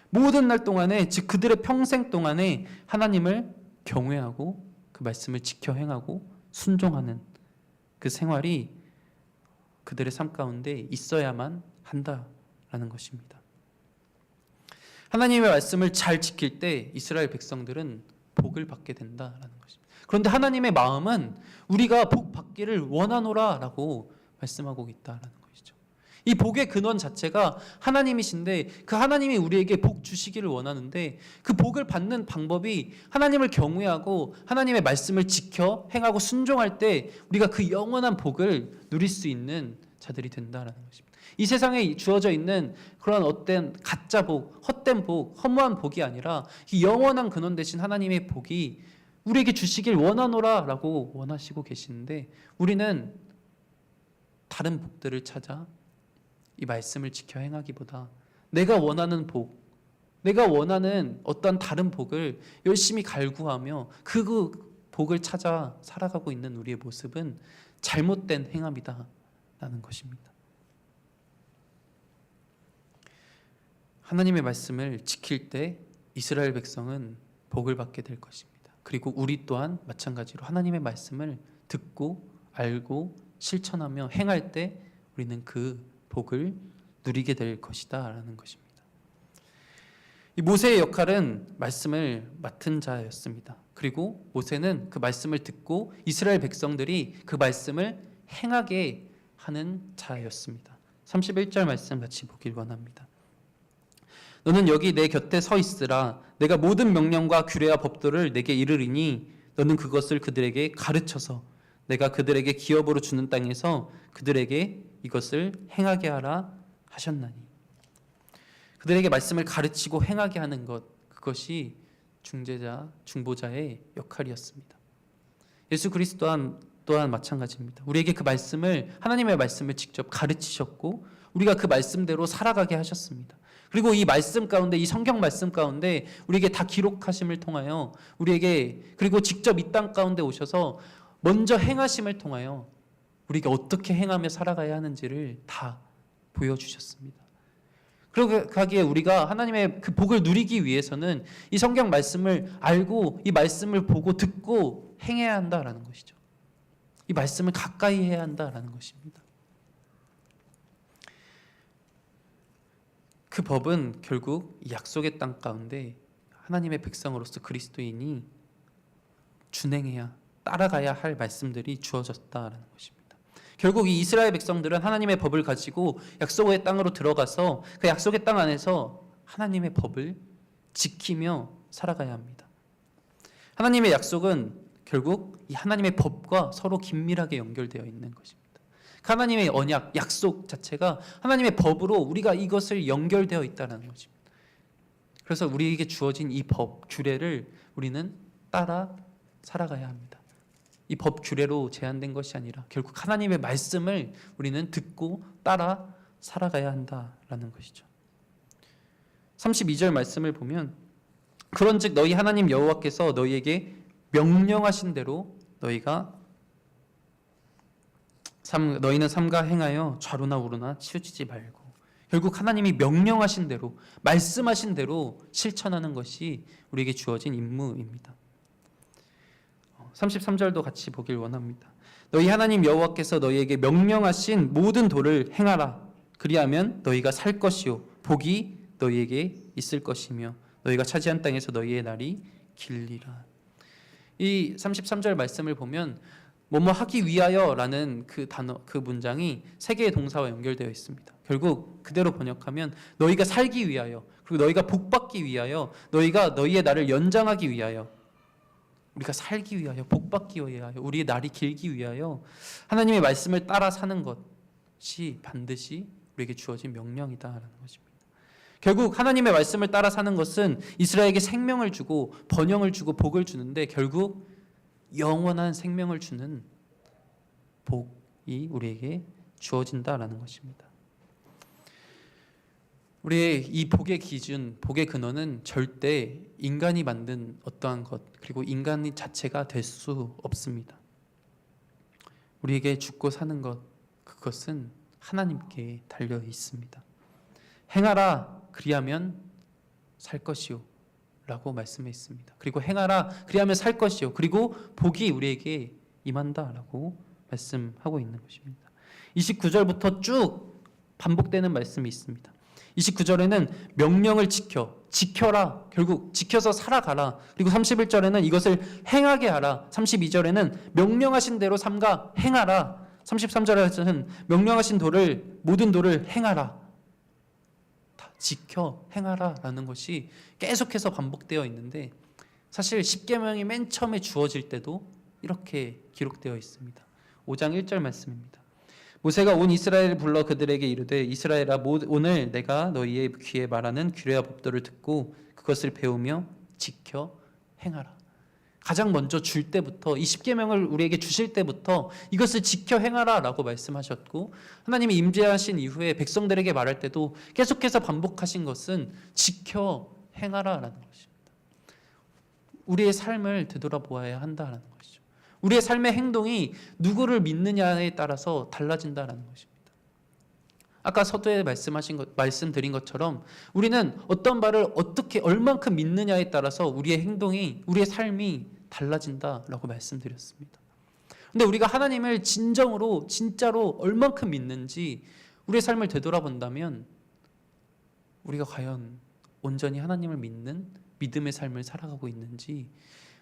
모든 날 동안에, 즉 그들의 평생 동안에 하나님을 경외하고 그 말씀을 지켜 행하고 순종하는 그 생활이 그들의 삶 가운데 있어야만 한다라는 것입니다. 하나님의 말씀을 잘 지킬 때 이스라엘 백성들은 복을 받게 된다라는 것입니다. 그런데 하나님의 마음은 우리가 복 받기를 원하노라라고 말씀하고 있다라는 것이죠. 이 복의 근원 자체가 하나님이신데 그 하나님이 우리에게 복 주시기를 원하는데 그 복을 받는 방법이 하나님을 경외하고 하나님의 말씀을 지켜 행하고 순종할 때 우리가 그 영원한 복을 누릴 수 있는 자들이 된다라는 것입니다. 이 세상에 주어져 있는 그런 어떤 가짜 복, 헛된 복, 허무한 복이 아니라 이 영원한 근원 되신 하나님의 복이 우리에게 주시길 원하노라라고 원하시고 계시는데 우리는 다른 복들을 찾아 이 말씀을 지켜 행하기보다 내가 원하는 복, 내가 원하는 어떤 다른 복을 열심히 갈구하며 그 복을 찾아 살아가고 있는 우리의 모습은 잘못된 행함이다라는 것입니다. 하나님의 말씀을 지킬 때 이스라엘 백성은 복을 받게 될 것입니다. 그리고 우리 또한 마찬가지로 하나님의 말씀을 듣고 알고 실천하며 행할 때 우리는 그 복을 누리게 될 것이다 라는 것입니다. 이 모세의 역할은 말씀을 맡은 자였습니다. 그리고 모세는 그 말씀을 듣고 이스라엘 백성들이 그 말씀을 행하게 하는 자였습니다. 31절 말씀 같이 보길 원합니다. 너는 여기 내 곁에 서 있으라. 내가 모든 명령과 규례와 법도를 내게 이르리니 너는 그것을 그들에게 가르쳐서 내가 그들에게 기업으로 주는 땅에서 그들에게 이것을 행하게 하라 하셨나니. 그들에게 말씀을 가르치고 행하게 하는 것, 그것이 중재자, 중보자의 역할이었습니다. 예수 그리스도 또한 마찬가지입니다. 우리에게 그 말씀을, 하나님의 말씀을 직접 가르치셨고 우리가 그 말씀대로 살아가게 하셨습니다. 그리고 이 말씀 가운데, 이 성경 말씀 가운데 우리에게 다 기록하심을 통하여 우리에게, 그리고 직접 이 땅 가운데 오셔서 먼저 행하심을 통하여 우리가 어떻게 행하며 살아가야 하는지를 다 보여주셨습니다. 그러기에 우리가 하나님의 그 복을 누리기 위해서는 이 성경 말씀을 알고 이 말씀을 보고 듣고 행해야 한다라는 것이죠. 이 말씀을 가까이 해야 한다라는 것입니다. 그 법은 결국 약속의 땅 가운데 하나님의 백성으로서 그리스도인이 준행해야, 따라가야 할 말씀들이 주어졌다라는 것입니다. 결국 이 이스라엘 백성들은 하나님의 법을 가지고 약속의 땅으로 들어가서 그 약속의 땅 안에서 하나님의 법을 지키며 살아가야 합니다. 하나님의 약속은 결국 이 하나님의 법과 서로 긴밀하게 연결되어 있는 것입니다. 하나님의 언약, 약속 자체가 하나님의 법으로 우리가 이것을 연결되어 있다는 것입니다. 그래서 우리에게 주어진 이 법, 규례를 우리는 따라 살아가야 합니다. 이 법, 규례로 제한된 것이 아니라 결국 하나님의 말씀을 우리는 듣고 따라 살아가야 한다라는 것이죠. 32절 말씀을 보면 그런즉 너희 하나님 여호와께서 너희에게 명령하신 대로 너희는 삼가 행하여 좌로나 우로나 치우치지 말고, 결국 하나님이 명령하신 대로, 말씀하신 대로 실천하는 것이 우리에게 주어진 임무입니다. 33절도 같이 보길 원합니다. 너희 하나님 여호와께서 너희에게 명령하신 모든 도를 행하라. 그리하면 너희가 살 것이요 복이 너희에게 있을 것이며 너희가 차지한 땅에서 너희의 날이 길리라. 이 33절 말씀을 보면 뭐뭐 하기 위하여라는 그 단어, 그 문장이 세 개의 동사와 연결되어 있습니다. 결국 그대로 번역하면 너희가 살기 위하여, 그리고 너희가 복받기 위하여, 너희가 너희의 날을 연장하기 위하여, 우리가 살기 위하여, 복받기 위하여, 우리의 날이 길기 위하여 하나님의 말씀을 따라 사는 것이 반드시 우리에게 주어진 명령이다라는 것입니다. 결국 하나님의 말씀을 따라 사는 것은 이스라엘에게 생명을 주고 번영을 주고 복을 주는데, 결국 영원한 생명을 주는 복이 우리에게 주어진다라는 것입니다. 우리의 이 복의 기준, 복의 근원은 절대 인간이 만든 어떠한 것, 그리고 인간 자체가 될 수 없습니다. 우리에게 죽고 사는 것, 그것은 하나님께 달려 있습니다. 행하라 그리하면 살 것이요 라고 말씀했습니다. 그리고 행하라 그리하면 살 것이요, 그리고 복이 우리에게 임한다라고 말씀하고 있는 것입니다. 29절부터 쭉 반복되는 말씀이 있습니다. 29절에는 명령을 지켜라, 결국 지켜서 살아가라. 그리고 31절에는 이것을 행하게 하라. 32절에는 명령하신 대로 삼가 행하라. 33절에서는 명령하신 모든 도를 행하라. 다 지켜 행하라 라는 것이 계속해서 반복되어 있는데, 사실 십계명이 맨 처음에 주어질 때도 이렇게 기록되어 있습니다. 5장 1절 말씀입니다. 모세가 온 이스라엘을 불러 그들에게 이르되 이스라엘아, 오늘 내가 너희의 귀에 말하는 규례와 법도를 듣고 그것을 배우며 지켜 행하라. 가장 먼저 줄 때부터, 이 십계명을 우리에게 주실 때부터 이것을 지켜 행하라 라고 말씀하셨고, 하나님이 임재하신 이후에 백성들에게 말할 때도 계속해서 반복하신 것은 지켜 행하라 라는 것입니다. 우리의 삶을 되돌아보아야 한다는 것이죠. 우리의 삶의 행동이 누구를 믿느냐에 따라서 달라진다는 것입니다. 아까 서두에 말씀드린 것처럼 우리는 어떤 바를 어떻게 얼만큼 믿느냐에 따라서 우리의 행동이, 우리의 삶이 달라진다라고 말씀드렸습니다. 근데 우리가 하나님을 진짜로 얼만큼 믿는지 우리의 삶을 되돌아본다면, 우리가 과연 온전히 하나님을 믿는 믿음의 삶을 살아가고 있는지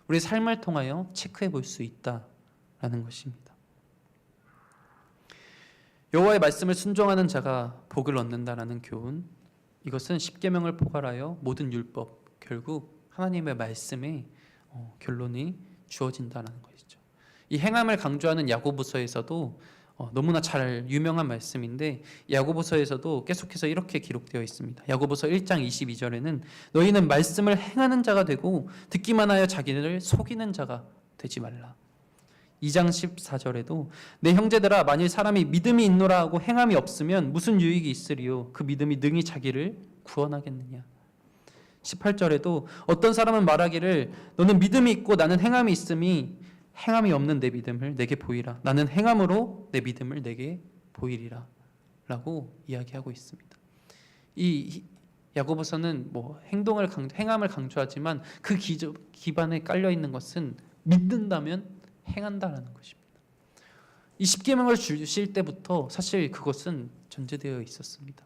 우리의 삶을 통하여 체크해 볼 수 있다라는 것입니다. 여호와의 말씀을 순종하는 자가 복을 얻는다라는 교훈, 이것은 십계명을 포괄하여 모든 율법, 결국 하나님의 말씀에 결론이 주어진다는 것이죠. 이 행함을 강조하는 야고보서에서도 너무나 잘 유명한 말씀인데, 야고보서에서도 계속해서 이렇게 기록되어 있습니다. 야고보서 1장 22절에는 너희는 말씀을 행하는 자가 되고 듣기만 하여 자기를 속이는 자가 되지 말라. 2장 14절에도 내 형제들아, 만일 사람이 믿음이 있노라 하고 행함이 없으면 무슨 유익이 있으리요? 그 믿음이 능히 자기를 구원하겠느냐. 18절에도 어떤 사람은 말하기를 너는 믿음이 있고 나는 행함이 있음이 행함이 없는 내 믿음을 내게 보이라. 나는 행함으로 내 믿음을 내게 보이리라 라고 이야기하고 있습니다. 이 야고보서는 행함을 강조하지만 그 기반에 깔려 있는 것은 믿는다면 행한다라는 것입니다. 이 십계명을 주실 때부터 사실 그것은 전제되어 있었습니다.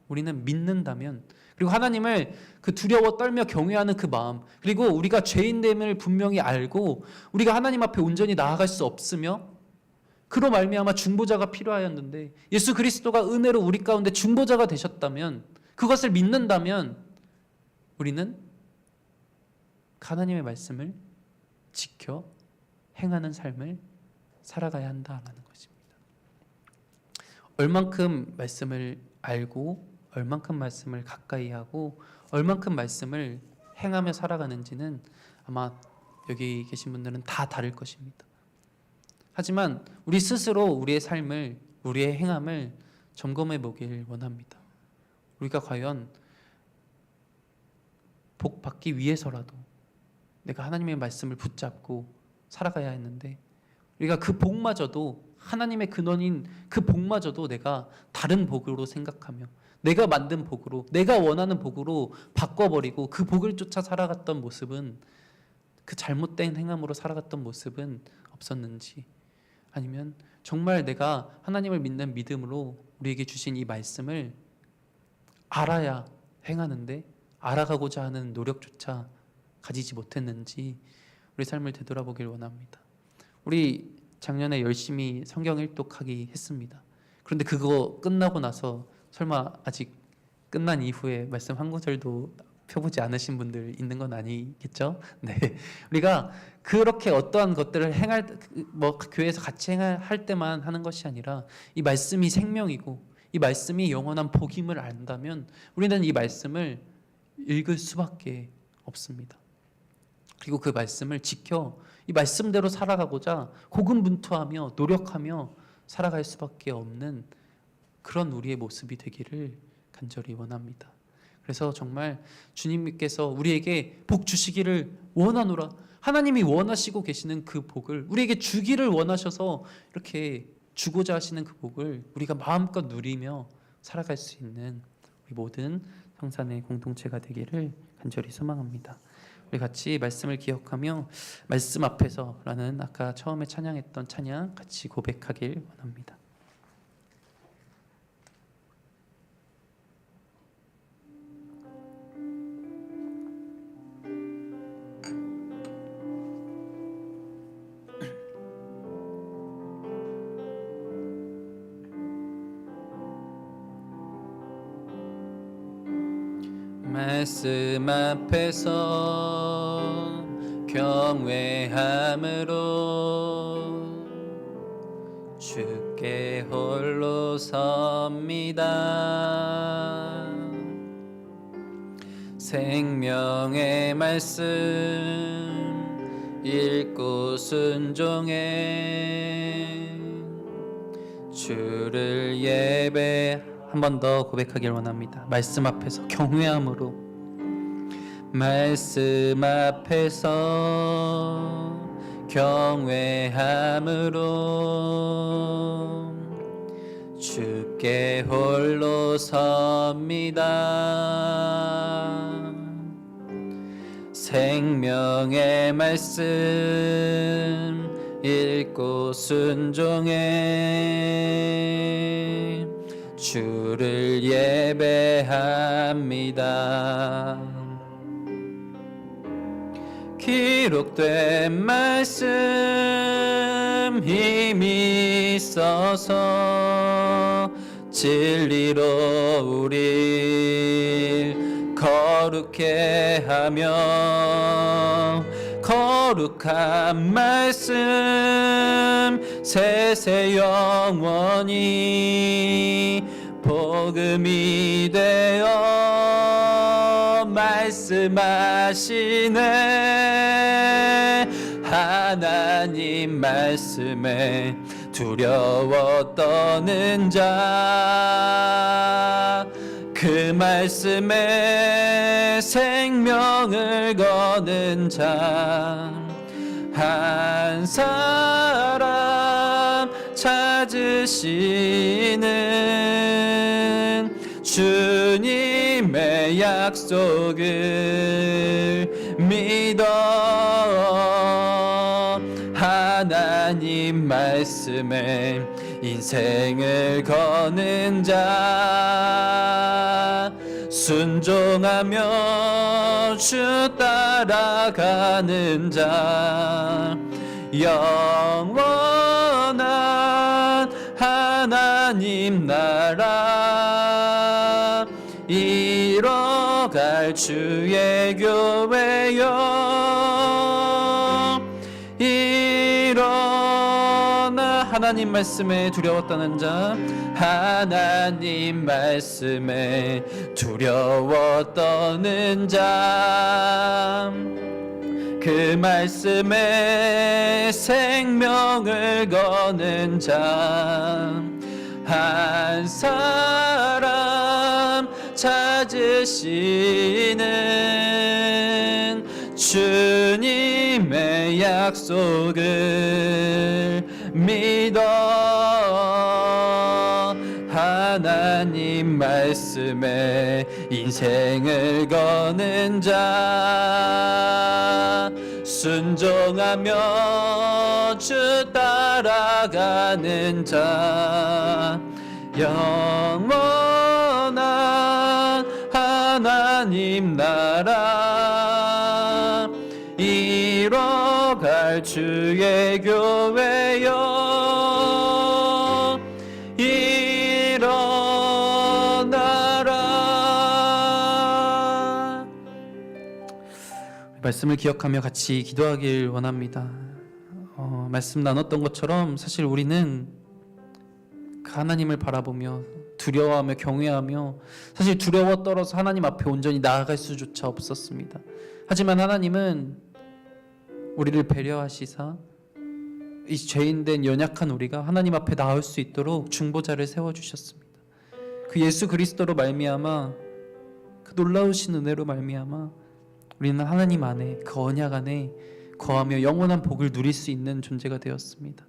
우리는 믿는다면, 그리고 하나님을 그 두려워 떨며 경외하는 그 마음, 그리고 우리가 죄인됨을 분명히 알고 우리가 하나님 앞에 온전히 나아갈 수 없으며 그로 말미암아 중보자가 필요하였는데 예수 그리스도가 은혜로 우리 가운데 중보자가 되셨다면, 그것을 믿는다면 우리는 하나님의 말씀을 지켜 행하는 삶을 살아가야 한다라는 것입니다. 얼만큼 말씀을 알고 얼만큼 말씀을 가까이 하고 얼만큼 말씀을 행하며 살아가는지는 아마 여기 계신 분들은 다 다를 것입니다. 하지만 우리 스스로 우리의 삶을, 우리의 행함을 점검해 보길 원합니다. 우리가 과연 복 받기 위해서라도 내가 하나님의 말씀을 붙잡고 살아가야 했는데, 우리가 그 복마저도, 하나님의 근원인 그 복마저도 내가 다른 복으로 생각하며 내가 만든 복으로, 내가 원하는 복으로 바꿔버리고 그 복을 쫓아 살아갔던 모습은, 그 잘못된 행함으로 살아갔던 모습은 없었는지, 아니면 정말 내가 하나님을 믿는 믿음으로 우리에게 주신 이 말씀을 알아야 행하는데 알아가고자 하는 노력조차 가지지 못했는지 우리 삶을 되돌아보길 원합니다. 우리 작년에 열심히 성경 일독하기 했습니다. 그런데 그거 끝나고 나서 설마 아직 끝난 이후에 말씀 한 구절도 펴보지 않으신 분들 있는 건 아니겠죠? 네, 우리가 그렇게 어떠한 것들을 행할 교회에서 같이 행할 때만 하는 것이 아니라 이 말씀이 생명이고 이 말씀이 영원한 복임을 안다면 우리는 이 말씀을 읽을 수밖에 없습니다. 그리고 그 말씀을 지켜 이 말씀대로 살아가고자 고군분투하며 노력하며 살아갈 수밖에 없는 그런 우리의 모습이 되기를 간절히 원합니다. 그래서 정말 주님께서 우리에게 복 주시기를 원하노라. 하나님이 원하시고 계시는 그 복을 우리에게 주기를 원하셔서 이렇게 주고자 하시는 그 복을 우리가 마음껏 누리며 살아갈 수 있는 우리 모든 성산의 공동체가 되기를 간절히 소망합니다. 우리 같이 말씀을 기억하며 말씀 앞에서라는 아까 처음에 찬양했던 찬양 같이 고백하길 원합니다. 말씀 앞에서 경외함으로 주께 홀로 섭니다. 생명의 말씀 읽고 순종해 주를 예배 한 번 더 고백하길 원합니다. 말씀 앞에서 경외함으로 말씀 앞에서 경외함으로 주께 홀로 섭니다. 생명의 말씀 읽고 순종해 주를 예배합니다. 기록된 말씀 힘이 있어서 진리로 우릴 거룩해 하며 거룩한 말씀 세세 영원히 복음이 되어 말씀하시네. 하나님 말씀에 두려워 떠는 자 그 말씀에 생명을 거는 자 한 사람 찾으시는 주님의 약속을 믿어 하나님 말씀에 인생을 거는 자 순종하며 주 따라가는 자 영원한 하나님 나라 이뤄갈 주의 교회여 일어나 하나님 말씀에 두려워 떠는 자 하나님 말씀에 두려워 떠는 자 그 말씀에 생명을 거는 자 한 사람 찾으시는 주님의 약속을 믿어 하나님 말씀에 인생을 거는 자 순종하며 주 따라가는 자 영원한 하나님 나라 이뤄 세워갈 주의 교회여 일어나라. 말씀을 기억하며 같이 기도하길 원합니다. 말씀 나눴던 것처럼 사실 우리는 그 하나님을 바라보며 두려워하며 경외하며 사실 두려워 떨어서 하나님 앞에 온전히 나아갈 수조차 없었습니다. 하지만 하나님은 우리를 배려하시사 이 죄인된 연약한 우리가 하나님 앞에 나올 수 있도록 중보자를 세워주셨습니다. 그 예수 그리스도로 말미암아 그 놀라우신 은혜로 말미암아 우리는 하나님 안에 그 언약 안에 거하며 영원한 복을 누릴 수 있는 존재가 되었습니다.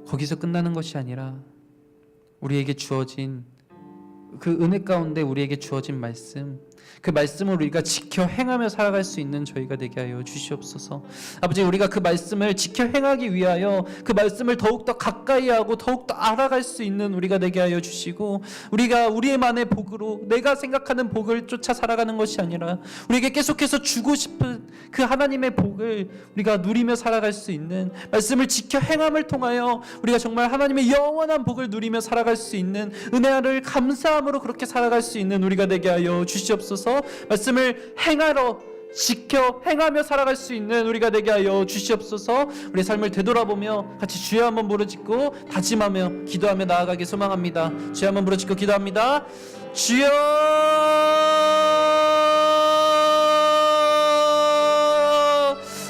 거기서 끝나는 것이 아니라 우리에게 주어진 그 은혜 가운데 우리에게 주어진 말씀, 그 말씀을 우리가 지켜 행하며 살아갈 수 있는 저희가 되게 하여 주시옵소서. 아버지, 우리가 그 말씀을 지켜 행하기 위하여 그 말씀을 더욱더 가까이 하고 더욱더 알아갈 수 있는 우리가 되게 하여 주시고, 우리가 우리만의 복으로 내가 생각하는 복을 쫓아 살아가는 것이 아니라 우리에게 계속해서 주고 싶은 그 하나님의 복을 우리가 누리며 살아갈 수 있는 말씀을 지켜 행함을 통하여 우리가 정말 하나님의 영원한 복을 누리며 살아갈 수 있는 은혜를 감사함으로 그렇게 살아갈 수 있는 우리가 되게 하여 주시옵소서. 말씀을 행하러 지켜 행하며 살아갈 수 있는 우리가 되게 하여 주시옵소서. 우리의 삶을 되돌아보며 같이 주여 한번 부르짖고 다짐하며 기도하며 나아가기 소망합니다. 주여 한번 부르짖고 기도합니다. 주여,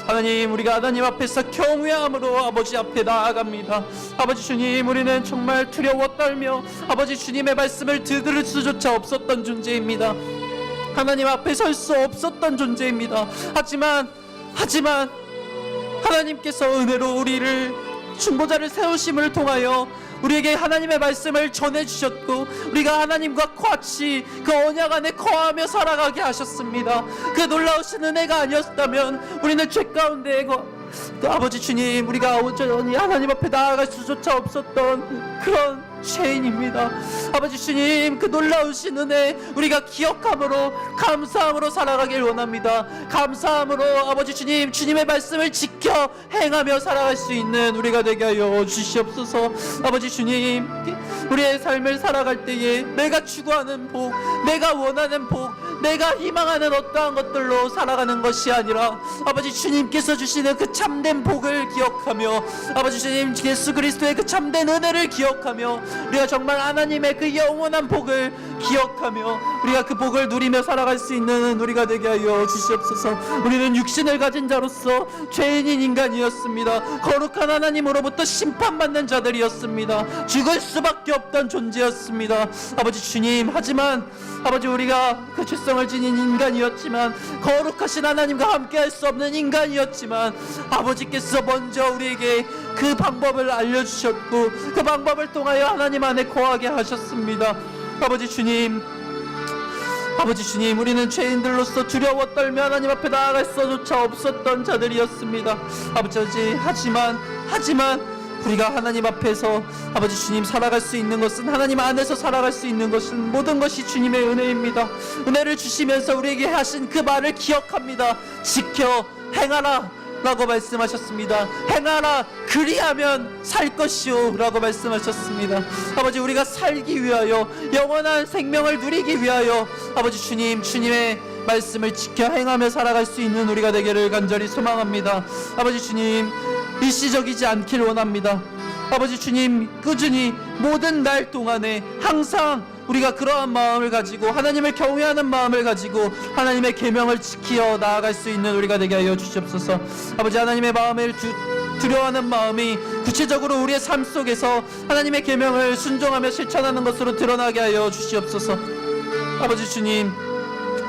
하나님, 우리가 하나님 앞에서 경외함으로 아버지 앞에 나아갑니다. 아버지 주님, 우리는 정말 두려워 떨며 아버지 주님의 말씀을 들을 수조차 없었던 존재입니다. 하나님 앞에 설 수 없었던 존재입니다. 하지만 하나님께서 은혜로 우리를 중보자를 세우심을 통하여 우리에게 하나님의 말씀을 전해주셨고, 우리가 하나님과 같이 그 언약 안에 거하며 살아가게 하셨습니다. 그 놀라우신 은혜가 아니었다면 우리는 죄 가운데 아버지 주님, 우리가 온전히 하나님 앞에 나아갈 수조차 없었던 그런 죄인입니다. 아버지 주님, 그 놀라우신 은혜 우리가 기억함으로 감사함으로 살아가길 원합니다. 감사함으로 아버지 주님, 주님의 말씀을 지켜 행하며 살아갈 수 있는 우리가 되게 하여 주시옵소서. 아버지 주님, 우리의 삶을 살아갈 때에 내가 추구하는 복, 내가 원하는 복, 내가 희망하는 어떠한 것들로 살아가는 것이 아니라 아버지 주님께서 주시는 그 참된 복을 기억하며 아버지 주님 예수 그리스도의 그 참된 은혜를 기억하며 우리가 정말 하나님의 그 영원한 복을 기억하며 우리가 그 복을 누리며 살아갈 수 있는 우리가 되게 하여 주시옵소서. 우리는 육신을 가진 자로서 죄인인 인간이었습니다. 거룩한 하나님으로부터 심판받는 자들이었습니다. 죽을 수밖에 없던 존재였습니다. 아버지 주님, 하지만 아버지 우리가 그 죄성을 지닌 인간이었지만, 거룩하신 하나님과 함께 할 수 없는 인간이었지만, 아버지께서 먼저 우리에게 그 방법을 알려주셨고 그 방법을 통하여 하나님 안에 거하게 하셨습니다. 아버지 주님, 우리는 죄인들로서 두려워 떨며 하나님 앞에 나아갈 수조차 없었던 자들이었습니다. 아버지, 하지만 우리가 하나님 앞에서 아버지 주님 살아갈 수 있는 것은, 하나님 안에서 살아갈 수 있는 것은 모든 것이 주님의 은혜입니다. 은혜를 주시면서 우리에게 하신 그 말을 기억합니다. 지켜 행하라 라고 말씀하셨습니다. 행하라, 그리하면 살 것이오 라고 말씀하셨습니다. 아버지, 우리가 살기 위하여, 영원한 생명을 누리기 위하여 아버지 주님, 주님의 말씀을 지켜 행하며 살아갈 수 있는 우리가 되기를 간절히 소망합니다. 아버지 주님, 일시적이지 않길 원합니다. 아버지 주님, 꾸준히 모든 날 동안에 항상 우리가 그러한 마음을 가지고, 하나님을 경외하는 마음을 가지고 하나님의 계명을 지키어 나아갈 수 있는 우리가 되게 하여 주시옵소서. 아버지, 하나님의 마음을 두려워하는 마음이 구체적으로 우리의 삶 속에서 하나님의 계명을 순종하며 실천하는 것으로 드러나게 하여 주시옵소서. 아버지 주님,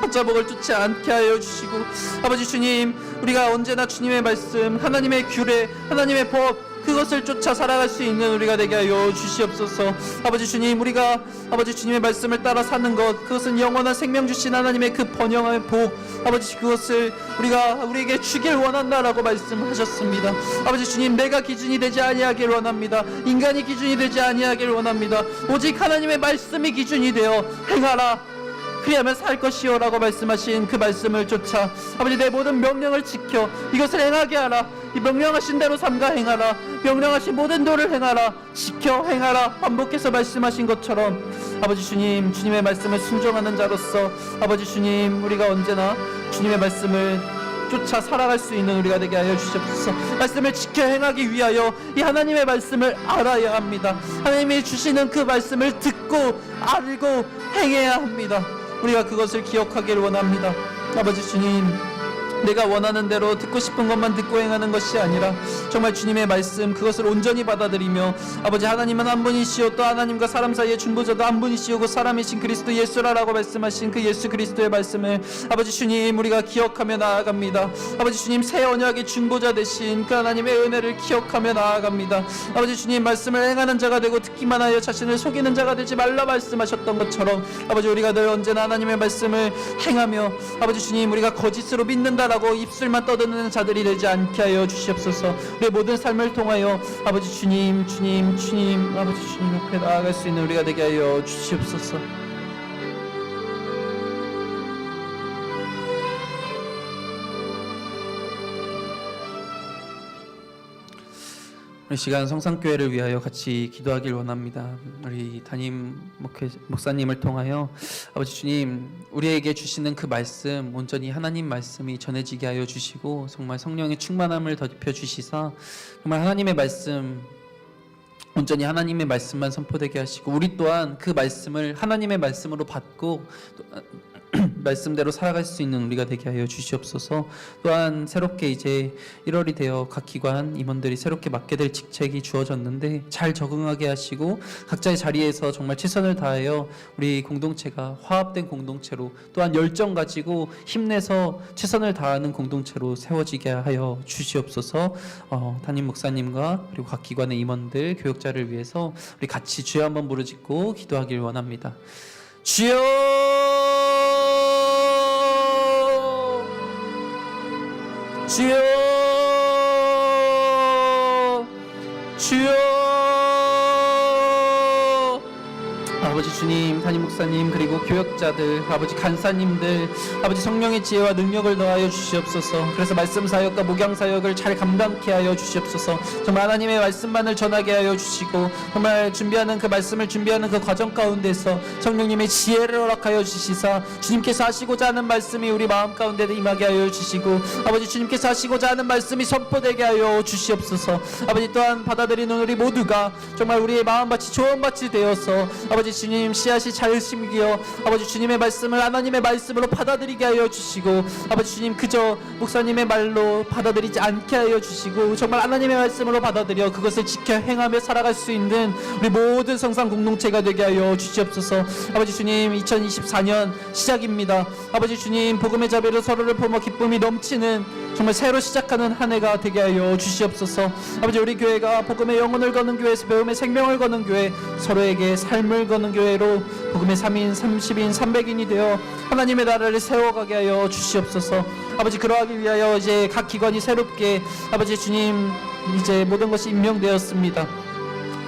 헛자복을 쫓지 않게 하여 주시고, 아버지 주님, 우리가 언제나 주님의 말씀, 하나님의 규례, 하나님의 법, 그것을 쫓아 살아갈 수 있는 우리가 되게 하여 주시옵소서. 아버지 주님, 우리가 아버지 주님의 말씀을 따라 사는 것, 그것은 영원한 생명 주신 하나님의 그 번영의 복, 아버지 그것을 우리에게 주길 원한다라고 말씀하셨습니다. 아버지 주님, 내가 기준이 되지 아니하길 원합니다. 인간이 기준이 되지 아니하길 원합니다. 오직 하나님의 말씀이 기준이 되어 행하라, 그리하면 살 것이요 라고 말씀하신 그 말씀을 쫓아 아버지 내 모든 명령을 지켜 이것을 행하게 하라. 이 명령하신 대로 삼가 행하라. 명령하신 모든 도를 행하라. 지켜 행하라. 반복해서 말씀하신 것처럼 아버지 주님, 주님의 말씀을 순종하는 자로서 아버지 주님, 우리가 언제나 주님의 말씀을 쫓아 살아갈 수 있는 우리가 되게 하여 주시옵소서. 말씀을 지켜 행하기 위하여 이 하나님의 말씀을 알아야 합니다. 하나님이 주시는 그 말씀을 듣고 알고 행해야 합니다. 우리가 그것을 기억하기를 원합니다. 아버지 주님, 내가 원하는 대로 듣고 싶은 것만 듣고 행하는 것이 아니라 정말 주님의 말씀 그것을 온전히 받아들이며 아버지 하나님은 한 분이시오 또 하나님과 사람 사이의 중보자도 한 분이시오 그 사람이신 그리스도 예수라라고 말씀하신 그 예수 그리스도의 말씀을 아버지 주님 우리가 기억하며 나아갑니다. 아버지 주님 새 언약의 중보자 되신 그 하나님의 은혜를 기억하며 나아갑니다. 아버지 주님 말씀을 행하는 자가 되고 듣기만 하여 자신을 속이는 자가 되지 말라 말씀하셨던 것처럼 아버지 우리가 늘 언제나 하나님의 말씀을 행하며 아버지 주님 우리가 거짓으로 믿는다 라고 입술만 떠드는 자들이 되지 않게 하여 주시옵소서. 우리의 모든 삶을 통하여 아버지 주님 아버지 주님 앞에 나아갈 수 있는 우리가 되게 하여 주시옵소서. 이 시간 성산교회를 위하여 같이 기도하길 원합니다. 우리 담임 목사님을 통하여 아버지 주님 우리에게 주시는 그 말씀 온전히 하나님 말씀이 전해지게 하여 주시고 정말 성령의 충만함을 덧입혀 주시사 정말 하나님의 말씀 온전히 하나님의 말씀만 선포되게 하시고 우리 또한 그 말씀을 하나님의 말씀으로 받고 말씀대로 살아갈 수 있는 우리가 되게 하여 주시옵소서. 또한 새롭게 이제 1월이 되어 각 기관 임원들이 새롭게 맡게 될 직책이 주어졌는데 잘 적응하게 하시고 각자의 자리에서 정말 최선을 다하여 우리 공동체가 화합된 공동체로 또한 열정 가지고 힘내서 최선을 다하는 공동체로 세워지게 하여 주시옵소서. 담임 목사님과 그리고 각 기관의 임원들 교역자를 위해서 우리 같이 주여 한번 부르짖고 기도하길 원합니다. 주여 주여 주여 아버지 주님 담임 목사님 그리고 교역자들 아버지 간사님들 아버지 성령의 지혜와 능력을 더하여 주시옵소서. 그래서 말씀 사역과 목양 사역을 잘 감당케 하여 주시옵소서. 정말 하나님의 말씀만을 전하게 하여 주시고 정말 준비하는 그 말씀을 준비하는 그 과정 가운데서 성령님의 지혜를 허락하여 주시사 주님께서 하시고자 하는 말씀이 우리 마음 가운데 임하게 하여 주시고 아버지 주님께서 하시고자 하는 말씀이 선포되게 하여 주시옵소서. 아버지 또한 받아들이는 우리 모두가 정말 우리의 마음밭이 좋은 밭이 되어서 아버지 주님 씨앗이 잘 심기어 아버지 주님의 말씀을 하나님의 말씀으로 받아들이게 하여 주시고 아버지 주님 그저 목사님의 말로 받아들이지 않게 하여 주시고 정말 하나님의 말씀으로 받아들여 그것을 지켜 행하며 살아갈 수 있는 우리 모든 성산 공동체가 되게 하여 주시옵소서. 아버지 주님 2024년 시작입니다. 아버지 주님 복음의 자비로 서로를 품어 기쁨이 넘치는 정말 새로 시작하는 한 해가 되게 하여 주시옵소서. 아버지 우리 교회가 복음의 영혼을 거는 교회에서 배움의 생명을 거는 교회 서로에게 삶을 거는 교회로 복음의 3인 30인 300인이 되어 하나님의 나라를 세워가게 하여 주시옵소서. 아버지 그러하기 위하여 이제 각 기관이 새롭게 아버지 주님 이제 모든 것이 임명되었습니다.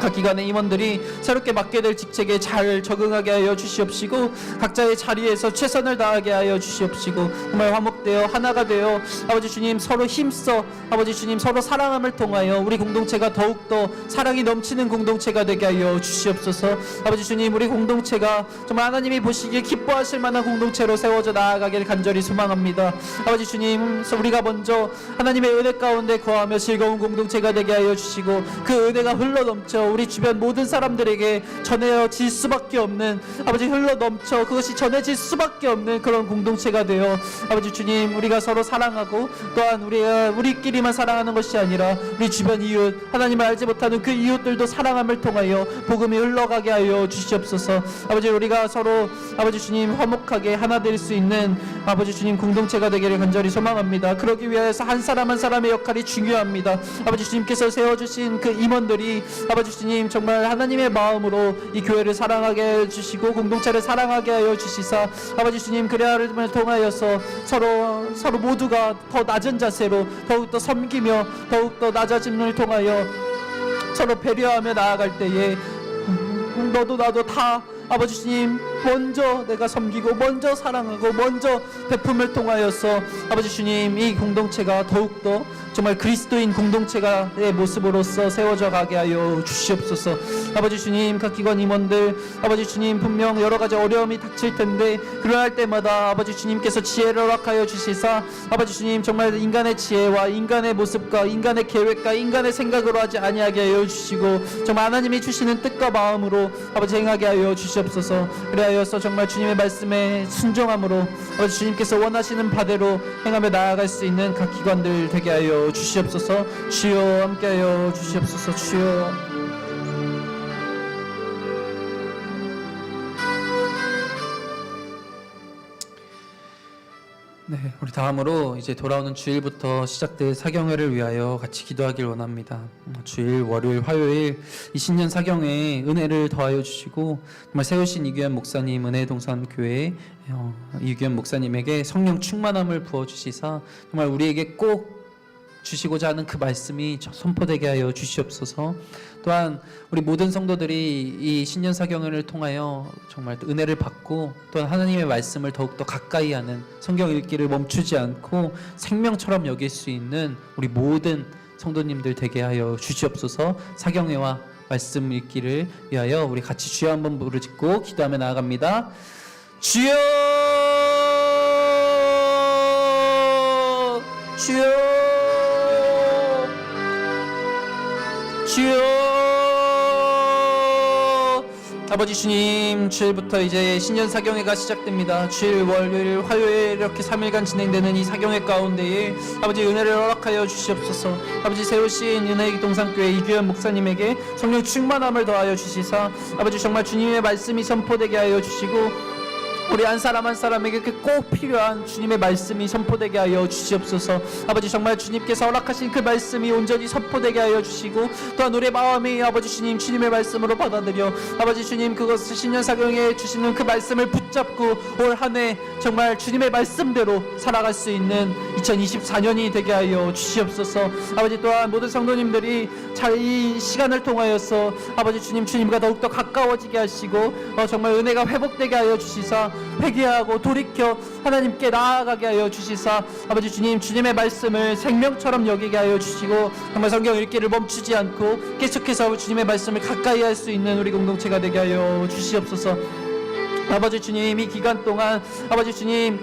각 기관의 임원들이 새롭게 맡게 될 직책에 잘 적응하게 하여 주시옵시고 각자의 자리에서 최선을 다하게 하여 주시옵시고 정말 화목되어 하나가 되어 아버지 주님 서로 힘써 아버지 주님 서로 사랑함을 통하여 우리 공동체가 더욱더 사랑이 넘치는 공동체가 되게 하여 주시옵소서. 아버지 주님 우리 공동체가 정말 하나님이 보시기에 기뻐하실 만한 공동체로 세워져 나아가길 간절히 소망합니다. 아버지 주님 우리가 먼저 하나님의 은혜 가운데 거하며 즐거운 공동체가 되게 하여 주시고 그 은혜가 흘러넘쳐 우리 주변 모든 사람들에게 전해질 수밖에 없는 아버지 흘러넘쳐 그것이 전해질 수밖에 없는 그런 공동체가 되어 아버지 주님 우리가 서로 사랑하고 또한 우리끼리만 사랑하는 것이 아니라 우리 주변 이웃 하나님을 알지 못하는 그 이웃들도 사랑함을 통하여 복음이 흘러가게 하여 주시옵소서. 아버지 우리가 서로 아버지 주님 화목하게 하나 될 수 있는 아버지 주님 공동체가 되기를 간절히 소망합니다. 그러기 위해서 한 사람 한 사람의 역할이 중요합니다. 아버지 주님께서 세워주신 그 임원들이 아버지 주님 정말 하나님의 마음으로 이 교회를 사랑하게 해주시고 공동체를 사랑하게 하여 주시사 아버지 주님 그리함을 통하여서 서로 모두가 더 낮은 자세로 더욱더 섬기며 더욱더 낮아짐을 통하여 서로 배려하며 나아갈 때에 너도 나도 다 아버지 주님 먼저 내가 섬기고 먼저 사랑하고 먼저 베품을 통하여서 아버지 주님 이 공동체가 더욱더 정말 그리스도인 공동체가의 모습으로서 세워져 가게 하여 주시옵소서. 아버지 주님 각 기관 임원들 아버지 주님 분명 여러 가지 어려움이 닥칠 텐데 그러할 때마다 아버지 주님께서 지혜를 허락하여 주시사 아버지 주님 정말 인간의 지혜와 인간의 모습과 인간의 계획과 인간의 생각으로 하지 아니하게 하여 주시고 정말 하나님이 주시는 뜻과 마음으로 아버지 행하게 하여 주시옵소서. 그래하여서 정말 주님의 말씀에 순종함으로 아버지 주님께서 원하시는 바대로 행하며 나아갈 수 있는 각 기관들 되게 하여 주시옵소서. 주여 함께하여 주시옵소서. 주여. 네, 우리 다음으로 이제 돌아오는 주일부터 시작될 사경회를 위하여 같이 기도하길 원합니다. 주일, 월요일, 화요일 이 신년 사경회에 은혜를 더하여 주시고 정말 세우신 이규현 목사님 은혜동산교회 이규현 목사님에게 성령 충만함을 부어 주시사 정말 우리에게 꼭 주시고자 하는 그 말씀이 선포되게 하여 주시옵소서. 또한 우리 모든 성도들이 이 신년 사경회를 통하여 정말 은혜를 받고 또한 하나님의 말씀을 더욱더 가까이 하는 성경 읽기를 멈추지 않고 생명처럼 여길 수 있는 우리 모든 성도님들 되게 하여 주시옵소서. 사경회와 말씀 읽기를 위하여 우리 같이 주여 한번 부르짖고 기도하며 나아갑니다. 주여 주여 주여. 아버지 주님 주일부터 이제 신년 사경회가 시작됩니다. 주일, 월요일, 화요일 이렇게 3일간 진행되는 이 사경회 가운데에 아버지 은혜를 허락하여 주시옵소서. 아버지 세우신 은혜의 동산교회 이규현 목사님에게 성령 충만함을 더하여 주시사 아버지 정말 주님의 말씀이 선포되게 하여 주시고 우리 한 사람 한 사람에게 꼭 필요한 주님의 말씀이 선포되게 하여 주시옵소서. 아버지 정말 주님께서 허락하신 그 말씀이 온전히 선포되게 하여 주시고 또한 우리의 마음이 아버지 주님 주님의 말씀으로 받아들여 아버지 주님 그것을 신년사경에 주시는 그 말씀을 붙잡고 올 한 해 정말 주님의 말씀대로 살아갈 수 있는 2024년이 되게 하여 주시옵소서. 아버지 또한 모든 성도님들이 잘 이 시간을 통하여서 아버지 주님 주님과 더욱더 가까워지게 하시고 정말 은혜가 회복되게 하여 주시사 회개하고 돌이켜 하나님께 나아가게 하여 주시사 아버지 주님 주님의 말씀을 생명처럼 여기게 하여 주시고 정말 성경 읽기를 멈추지 않고 계속해서 주님의 말씀을 가까이 할 수 있는 우리 공동체가 되게 하여 주시옵소서. 아버지 주님 이 기간 동안 아버지 주님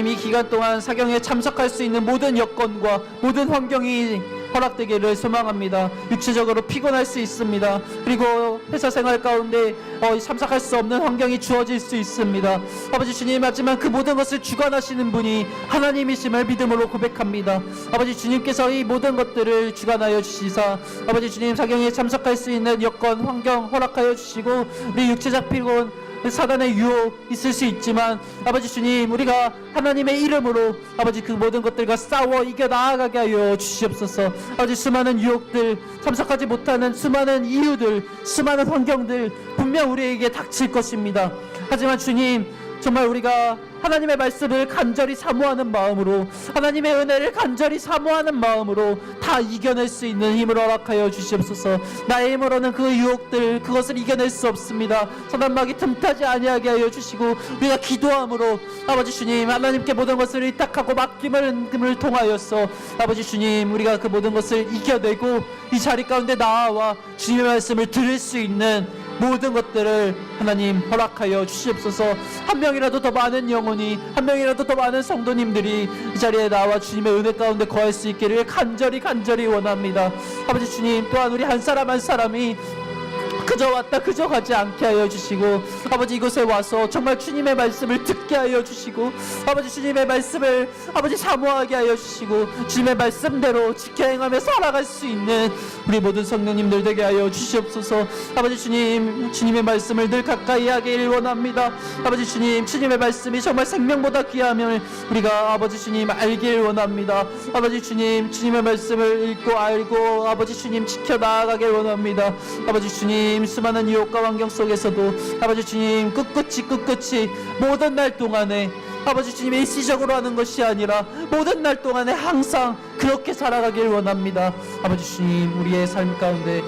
이 기간 동안 사경에 참석할 수 있는 모든 여건과 모든 환경이 허락되기를 소망합니다. 육체적으로 피곤할 수 있습니다. 그리고 회사 생활 가운데 참석할 수 없는 환경이 주어질 수 있습니다. 아버지 주님 하지만 그 모든 것을 주관하시는 분이 하나님이심을 믿음으로 고백합니다. 아버지 주님께서 이 모든 것들을 주관하여 주시사 아버지 주님 사경에 참석할 수 있는 여건 환경 허락하여 주시고 우리 육체적 피곤 사단의 유혹 있을 수 있지만 아버지 주님 우리가 하나님의 이름으로 아버지 그 모든 것들과 싸워 이겨 나아가게 하여 주시옵소서. 아버지 수많은 유혹들 참석하지 못하는 수많은 이유들 수많은 환경들 분명 우리에게 닥칠 것입니다. 하지만 주님 정말 우리가 하나님의 말씀을 간절히 사모하는 마음으로 하나님의 은혜를 간절히 사모하는 마음으로 다 이겨낼 수 있는 힘을 허락하여 주시옵소서. 나의 힘으로는 그 유혹들 그것을 이겨낼 수 없습니다. 사단막이 틈타지 아니하게 하여 주시고 우리가 기도함으로 아버지 주님 하나님께 모든 것을 의탁하고 맡김을 통하여서 아버지 주님 우리가 그 모든 것을 이겨내고 이 자리 가운데 나와 주님의 말씀을 들을 수 있는 모든 것들을 하나님 허락하여 주시옵소서. 한 명이라도 더 많은 영혼이 한 명이라도 더 많은 성도님들이 이 자리에 나와 주님의 은혜 가운데 거할 수 있기를 간절히 원합니다. 아버지 주님 또한 우리 한 사람 한 사람이 그저 왔다 그저 가지 않게 하여 주시고 아버지 이곳에 와서 정말 주님의 말씀을 듣게 하여 주시고 아버지 주님의 말씀을 아버지 사모하게 하여 주시고 주님의 말씀대로 지켜 행하며 살아갈 수 있는 우리 모든 성령님들 되게 하여 주시옵소서. 아버지 주님 주님의 말씀을 늘 가까이 하길 원합니다. 아버지 주님 주님의 말씀이 정말 생명보다 귀함을 우리가 아버지 주님 알길 원합니다. 아버지 주님 주님의 말씀을 읽고 알고 아버지 주님 지켜 나아가길 원합니다. 아버지 주님 수많은 유혹과 환경 속에서도 아버지 주님 끝끝이 모든 날 동안에 아버지 주님 일시적으로 하는 것이 아니라 모든 날 동안에 항상 그렇게 살아가길 원합니다. 아버지 주님 우리의 삶 가운데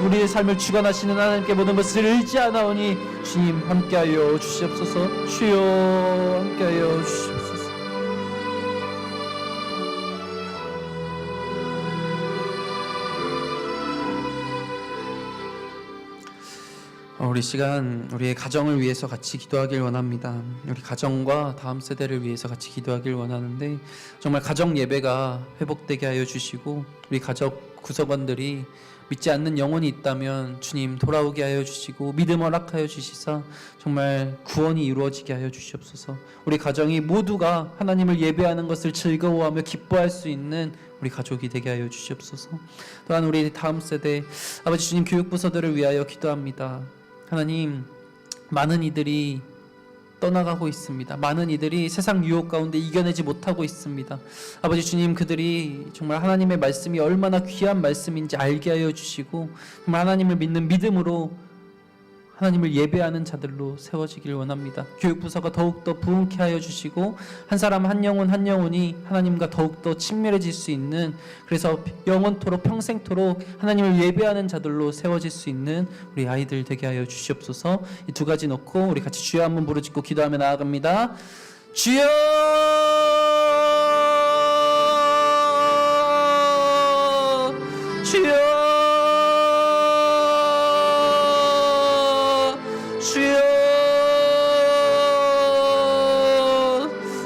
우리의 삶을 주관하시는 하나님께 모든 것을 의지하나오니 주님 함께하여 주시옵소서. 주여 함께하여 주시옵소서. 우리 시간 우리의 가정을 위해서 같이 기도하길 원합니다. 우리 가정과 다음 세대를 위해서 같이 기도하길 원하는데 정말 가정 예배가 회복되게 하여 주시고 우리 가족 구성원들이 믿지 않는 영혼이 있다면 주님 돌아오게 하여 주시고 믿음 허락하여 주시사 정말 구원이 이루어지게 하여 주시옵소서. 우리 가정이 모두가 하나님을 예배하는 것을 즐거워하며 기뻐할 수 있는 우리 가족이 되게 하여 주시옵소서. 또한 우리 다음 세대 아버지 주님 교육부서들을 위하여 기도합니다. 하나님, 많은 이들이 떠나가고 있습니다. 많은 이들이 세상 유혹 가운데 이겨내지 못하고 있습니다. 아버지 주님, 그들이 정말 하나님의 말씀이 얼마나 귀한 말씀인지 알게 하여 주시고 정말 하나님을 믿는 믿음으로 하나님을 예배하는 자들로 세워지길 원합니다. 교육부서가 더욱더 부흥케 하여 주시고 한 사람 한 영혼이 하나님과 더욱더 친밀해질 수 있는, 그래서 영원토록 평생토록 하나님을 예배하는 자들로 세워질 수 있는 우리 아이들 되게 하여 주시옵소서. 이 두 가지 놓고 우리 같이 주여 한번 부르짖고 기도하며 나아갑니다. 주여! 주여!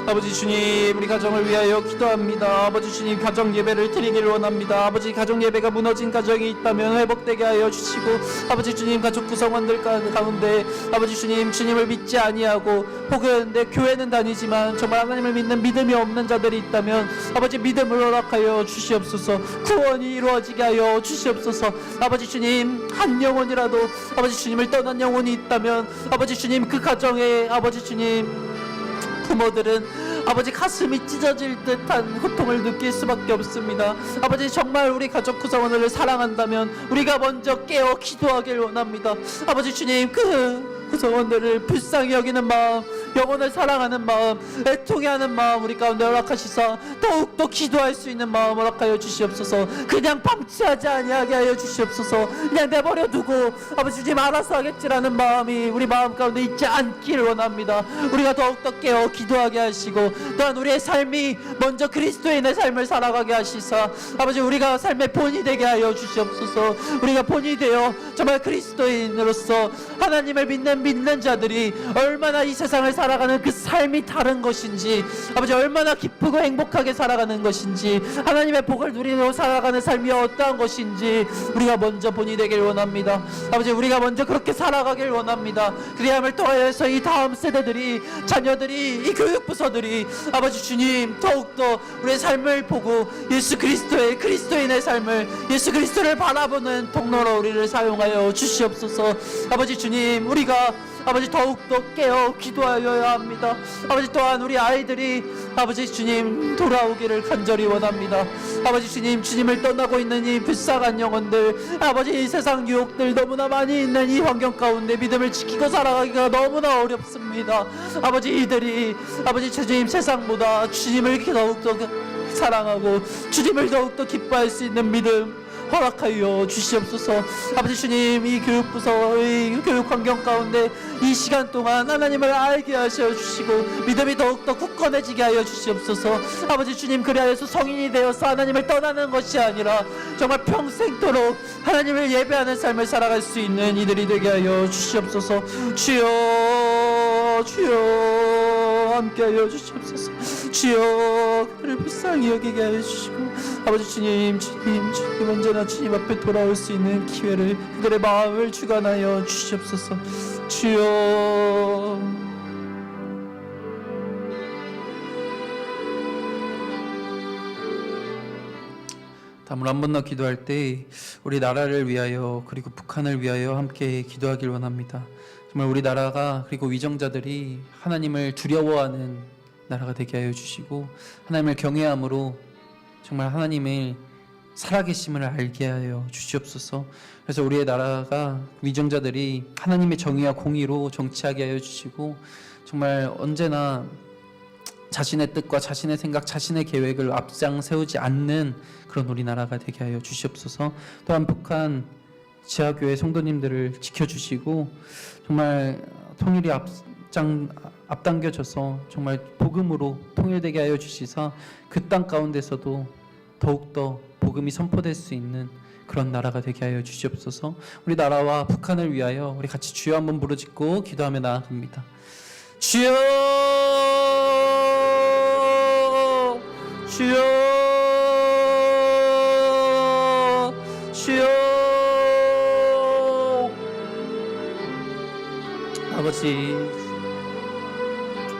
아버지 주님, 우리 가정을 위하여 기도합니다. 아버지 주님, 가정 예배를 드리기를 원합니다. 아버지, 가정 예배가 무너진 가정이 있다면 회복되게 하여 주시고, 아버지 주님, 가족 구성원들 가운데 아버지 주님, 주님을 믿지 아니하고 혹은 내 교회는 다니지만 정말 하나님을 믿는 믿음이 없는 자들이 있다면 아버지 믿음을 허락하여 주시옵소서. 구원이 이루어지게 하여 주시옵소서. 아버지 주님, 한 영혼이라도 아버지 주님을 떠난 영혼이 있다면 아버지 주님, 그 가정에 아버지 주님 부모들은 아버지 가슴이 찢어질 듯한 고통을 느낄 수밖에 없습니다. 아버지, 정말 우리 가족 구성원을 사랑한다면 우리가 먼저 깨어 기도하길 원합니다. 아버지 주님, 그 구성원들을 불쌍히 여기는 마음, 영혼을 사랑하는 마음, 애통해하는 마음 우리 가운데 허락하시사 더욱더 기도할 수 있는 마음 허락하여 주시옵소서. 그냥 방치하지 아니하게 하여 주시옵소서. 그냥 내버려 두고 아버지 주님 알아서 하겠지라는 마음이 우리 마음 가운데 있지 않기를 원합니다. 우리가 더욱더 깨어 기도하게 하시고, 또한 우리의 삶이 먼저 그리스도인의 삶을 살아가게 하시사 아버지, 우리가 삶의 본이 되게 하여 주시옵소서. 우리가 본이 되어 정말 그리스도인으로서 하나님을 믿는 자들이 얼마나 이 세상을 살아가는 그 삶이 다른 것인지, 아버지 얼마나 기쁘고 행복하게 살아가는 것인지, 하나님의 복을 누리며 살아가는 삶이 어떠한 것인지 우리가 먼저 본이 되길 원합니다. 아버지, 우리가 먼저 그렇게 살아가길 원합니다. 그리함을 통하여서 이 다음 세대들이, 자녀들이, 이 교육부서들이 아버지 주님 더욱더 우리의 삶을 보고 예수 그리스도의 그리스도인의 삶을, 예수 그리스도를 바라보는 통로로 우리를 사용하여 주시옵소서. 아버지 주님, 우리가 아버지 더욱더 깨어 기도하여야 합니다. 아버지, 또한 우리 아이들이 아버지 주님 돌아오기를 간절히 원합니다. 아버지 주님, 주님을 떠나고 있는 이 불쌍한 영혼들, 아버지 이 세상 유혹들 너무나 많이 있는 이 환경 가운데 믿음을 지키고 살아가기가 너무나 어렵습니다. 아버지, 이들이 아버지 주님 세상보다 주님을 더욱더 사랑하고 주님을 더욱더 기뻐할 수 있는 믿음 허락하여 주시옵소서. 아버지 주님, 이 교육부서의 교육 환경 가운데 이 시간 동안 하나님을 알게 하셔 주시고 믿음이 더욱더 굳건해지게 하여 주시옵소서. 아버지 주님, 그리하여서 성인이 되어서 하나님을 떠나는 것이 아니라 정말 평생토록 하나님을 예배하는 삶을 살아갈 수 있는 이들이 되게 하여 주시옵소서. 주여, 주여 함께하여 주시옵소서. 주여, 그를 불쌍히 여기게 하여 주시고, 아버지 주님, 주님 언제나 주님 앞에 돌아올 수 있는 기회를, 그들의 마음을 주관하여 주시옵소서. 주여, 다음으로 한 번 더 기도할 때 우리 나라를 위하여 그리고 북한을 위하여 함께 기도하길 원합니다. 정말 우리 나라가, 그리고 위정자들이 하나님을 두려워하는 나라가 되게 하여 주시고 하나님을 경외함으로 정말 하나님의 살아계심을 알게 하여 주시옵소서. 그래서 우리의 나라가, 위정자들이 하나님의 정의와 공의로 정치하게 하여 주시고 정말 언제나 자신의 뜻과 자신의 생각, 자신의 계획을 앞장 세우지 않는 그런 우리나라가 되게 하여 주시옵소서. 또한 북한 지하교회 성도님들을 지켜주시고 정말 통일이 앞당겨져서 정말 복음으로 통일되게 하여 주시사 그 땅 가운데서도 더욱더 복음이 선포될 수 있는 그런 나라가 되게 하여 주시옵소서. 우리 나라와 북한을 위하여 우리 같이 주여 한번 부르짖고 기도하며 나아갑니다. 주여, 주여, 주여.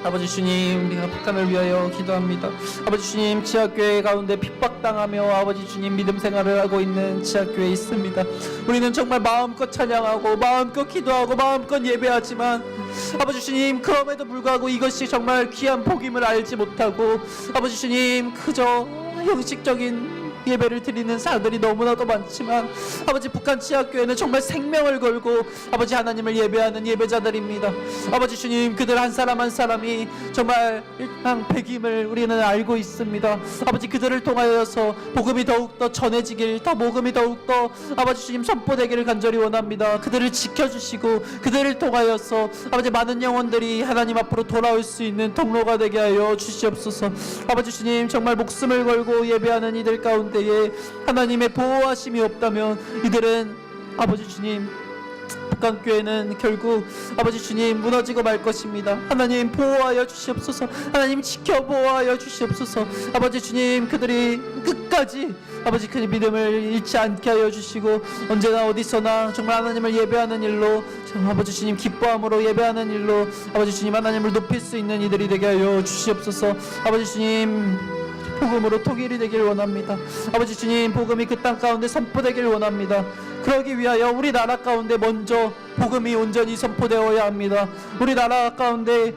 아버지 주님, 우리가 북한을 위하여 기도합니다. 아버지 주님, 지하교회 가운데 핍박당하며 아버지 주님 믿음 생활을 하고 있는 지하교회에 있습니다. 우리는 정말 마음껏 찬양하고 마음껏 기도하고 마음껏 예배하지만 아버지 주님, 그럼에도 불구하고 이것이 정말 귀한 복임을 알지 못하고 아버지 주님, 그저 형식적인 예배를 드리는 사람들이 너무나도 많지만 아버지 북한 지하교회는 정말 생명을 걸고 아버지 하나님을 예배하는 예배자들입니다. 아버지 주님, 그들 한 사람 한 사람이 정말 일당 백임을 우리는 알고 있습니다. 아버지 그들을 통하여서 복음이 더욱더 전해지길, 더 복음이 더욱더 아버지 주님 선포되기를 간절히 원합니다. 그들을 지켜주시고 그들을 통하여서 아버지 많은 영혼들이 하나님 앞으로 돌아올 수 있는 통로가 되게 하여 주시옵소서. 아버지 주님, 정말 목숨을 걸고 예배하는 이들 가운데 하나님의 보호하심이 없다면 이들은 아버지 주님, 북한교회는 결국 아버지 주님 무너지고 말 것입니다. 하나님 보호하여 주시옵소서. 하나님 지켜 보호하여 주시옵소서. 아버지 주님, 그들이 끝까지 아버지 그 믿음을 잃지 않게 하여 주시고 언제나 어디서나 정말 하나님을 예배하는 일로, 아버지 주님 기뻐함으로 예배하는 일로 아버지 주님 하나님을 높일 수 있는 이들이 되게 하여 주시옵소서. 아버지 주님, 복음으로 통일이 되길 원합니다. 아버지 주님, 복음이 그 땅 가운데 선포되길 원합니다. 그러기 위하여 우리 나라 가운데 먼저 복음이 온전히 선포되어야 합니다. 우리 나라 가운데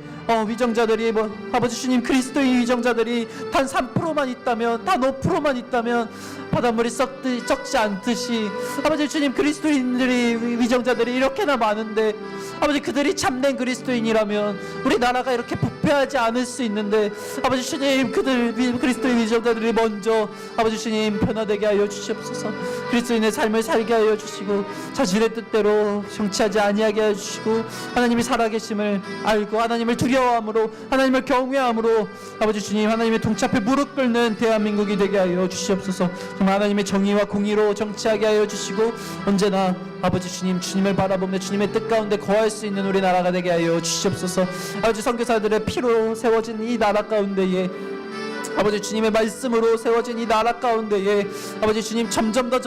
위정자들이 아버지 주님, 그리스도의 위정자들이 단 3%만 있다면, 단 5%만 있다면 바닷물이 썩지 않듯이 아버지 주님, 그리스도인들이 위정자들이 이렇게나 많은데 아버지 그들이 참된 그리스도인이라면 우리 나라가 이렇게 부패하지 않을 수 있는데 아버지 주님, 그들 그리스도의 위정자들이 먼저 아버지 주님 변화되게 하여 주시옵소서. 그리스도인의 삶을 살게 하여 주시고 자신의 뜻대로 정치하지 아니하게 하여 주시고 하나님이 살아계심을 알고 하나님을 두려워함으로 하나님을 경외함으로 아버지 주님 하나님의 동참에 무릎 꿇는 대한민국이 되게 하여 주시옵소서. 정말 하나님의 정의와 공의로 정치하게 하여 주시고 언제나 아버지 주님, 주님을 바라보며 주님의 뜻 가운데 거할 수 있는 우리 나라가 되게 하여 주시옵소서. 아버지 선교사들의 피로 세워진 이 나라 가운데에 아버지 주님의 말씀으로 세워진 이 나라 가운데에 아버지 주님 점점 더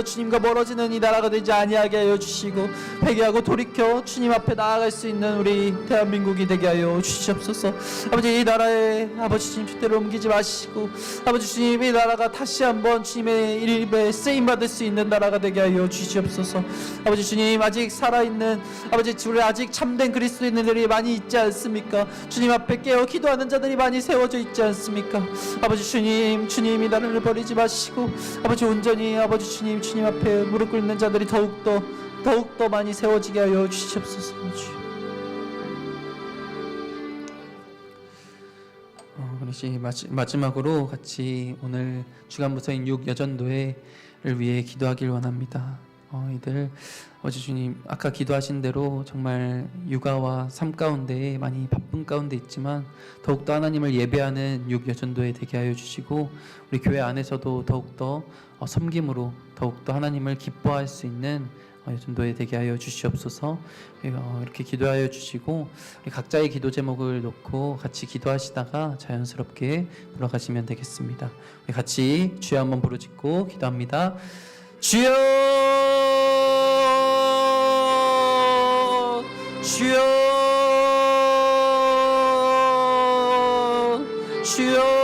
주님과 멀어지는 이 나라가 되지 아니하게 하여 주시고 회개하고 돌이켜 주님 앞에 나아갈 수 있는 우리 대한민국이 되게 하여 주시옵소서. 아버지 이 나라에 아버지 주님 뜻대로 옮기지 마시고 아버지 주님 이 나라가 다시 한번 주님의 일에 쓰임받을 수 있는 나라가 되게 하여 주시옵소서. 아버지 주님, 아직 살아있는 아버지 우리 아직 참된 그리스도인들이 많이 있지 않습니까? 주님 앞에 깨어 기도하는 자들이 많이 세워져 있지 않습니까? 아버지 주님, 주님이 나를 버리지 마시고 아버지 온전히 아버지 주님, 주님 앞에 무릎 꿇는 자들이 더욱더 많이 세워지게 하여 주시옵소서. 그렇지. 마지막으로 같이 오늘 주간부서인 6여전도회를 위해 기도하길 원합니다. 이들 아버지 주님, 아까 기도하신 대로 정말 육아와 삶 가운데 많이 바쁜 가운데 있지만 더욱더 하나님을 예배하는 6여전도회 되게 하여 주시고 우리 교회 안에서도 더욱더 섬김으로 더욱더 하나님을 기뻐할 수 있는 여전도회 되게 하여 주시옵소서. 이렇게 기도하여 주시고 우리 각자의 기도 제목을 놓고 같이 기도하시다가 자연스럽게 돌아가시면 되겠습니다. 우리 같이 주여 한번 부르짖고 기도합니다. 주여, 주여, 주여.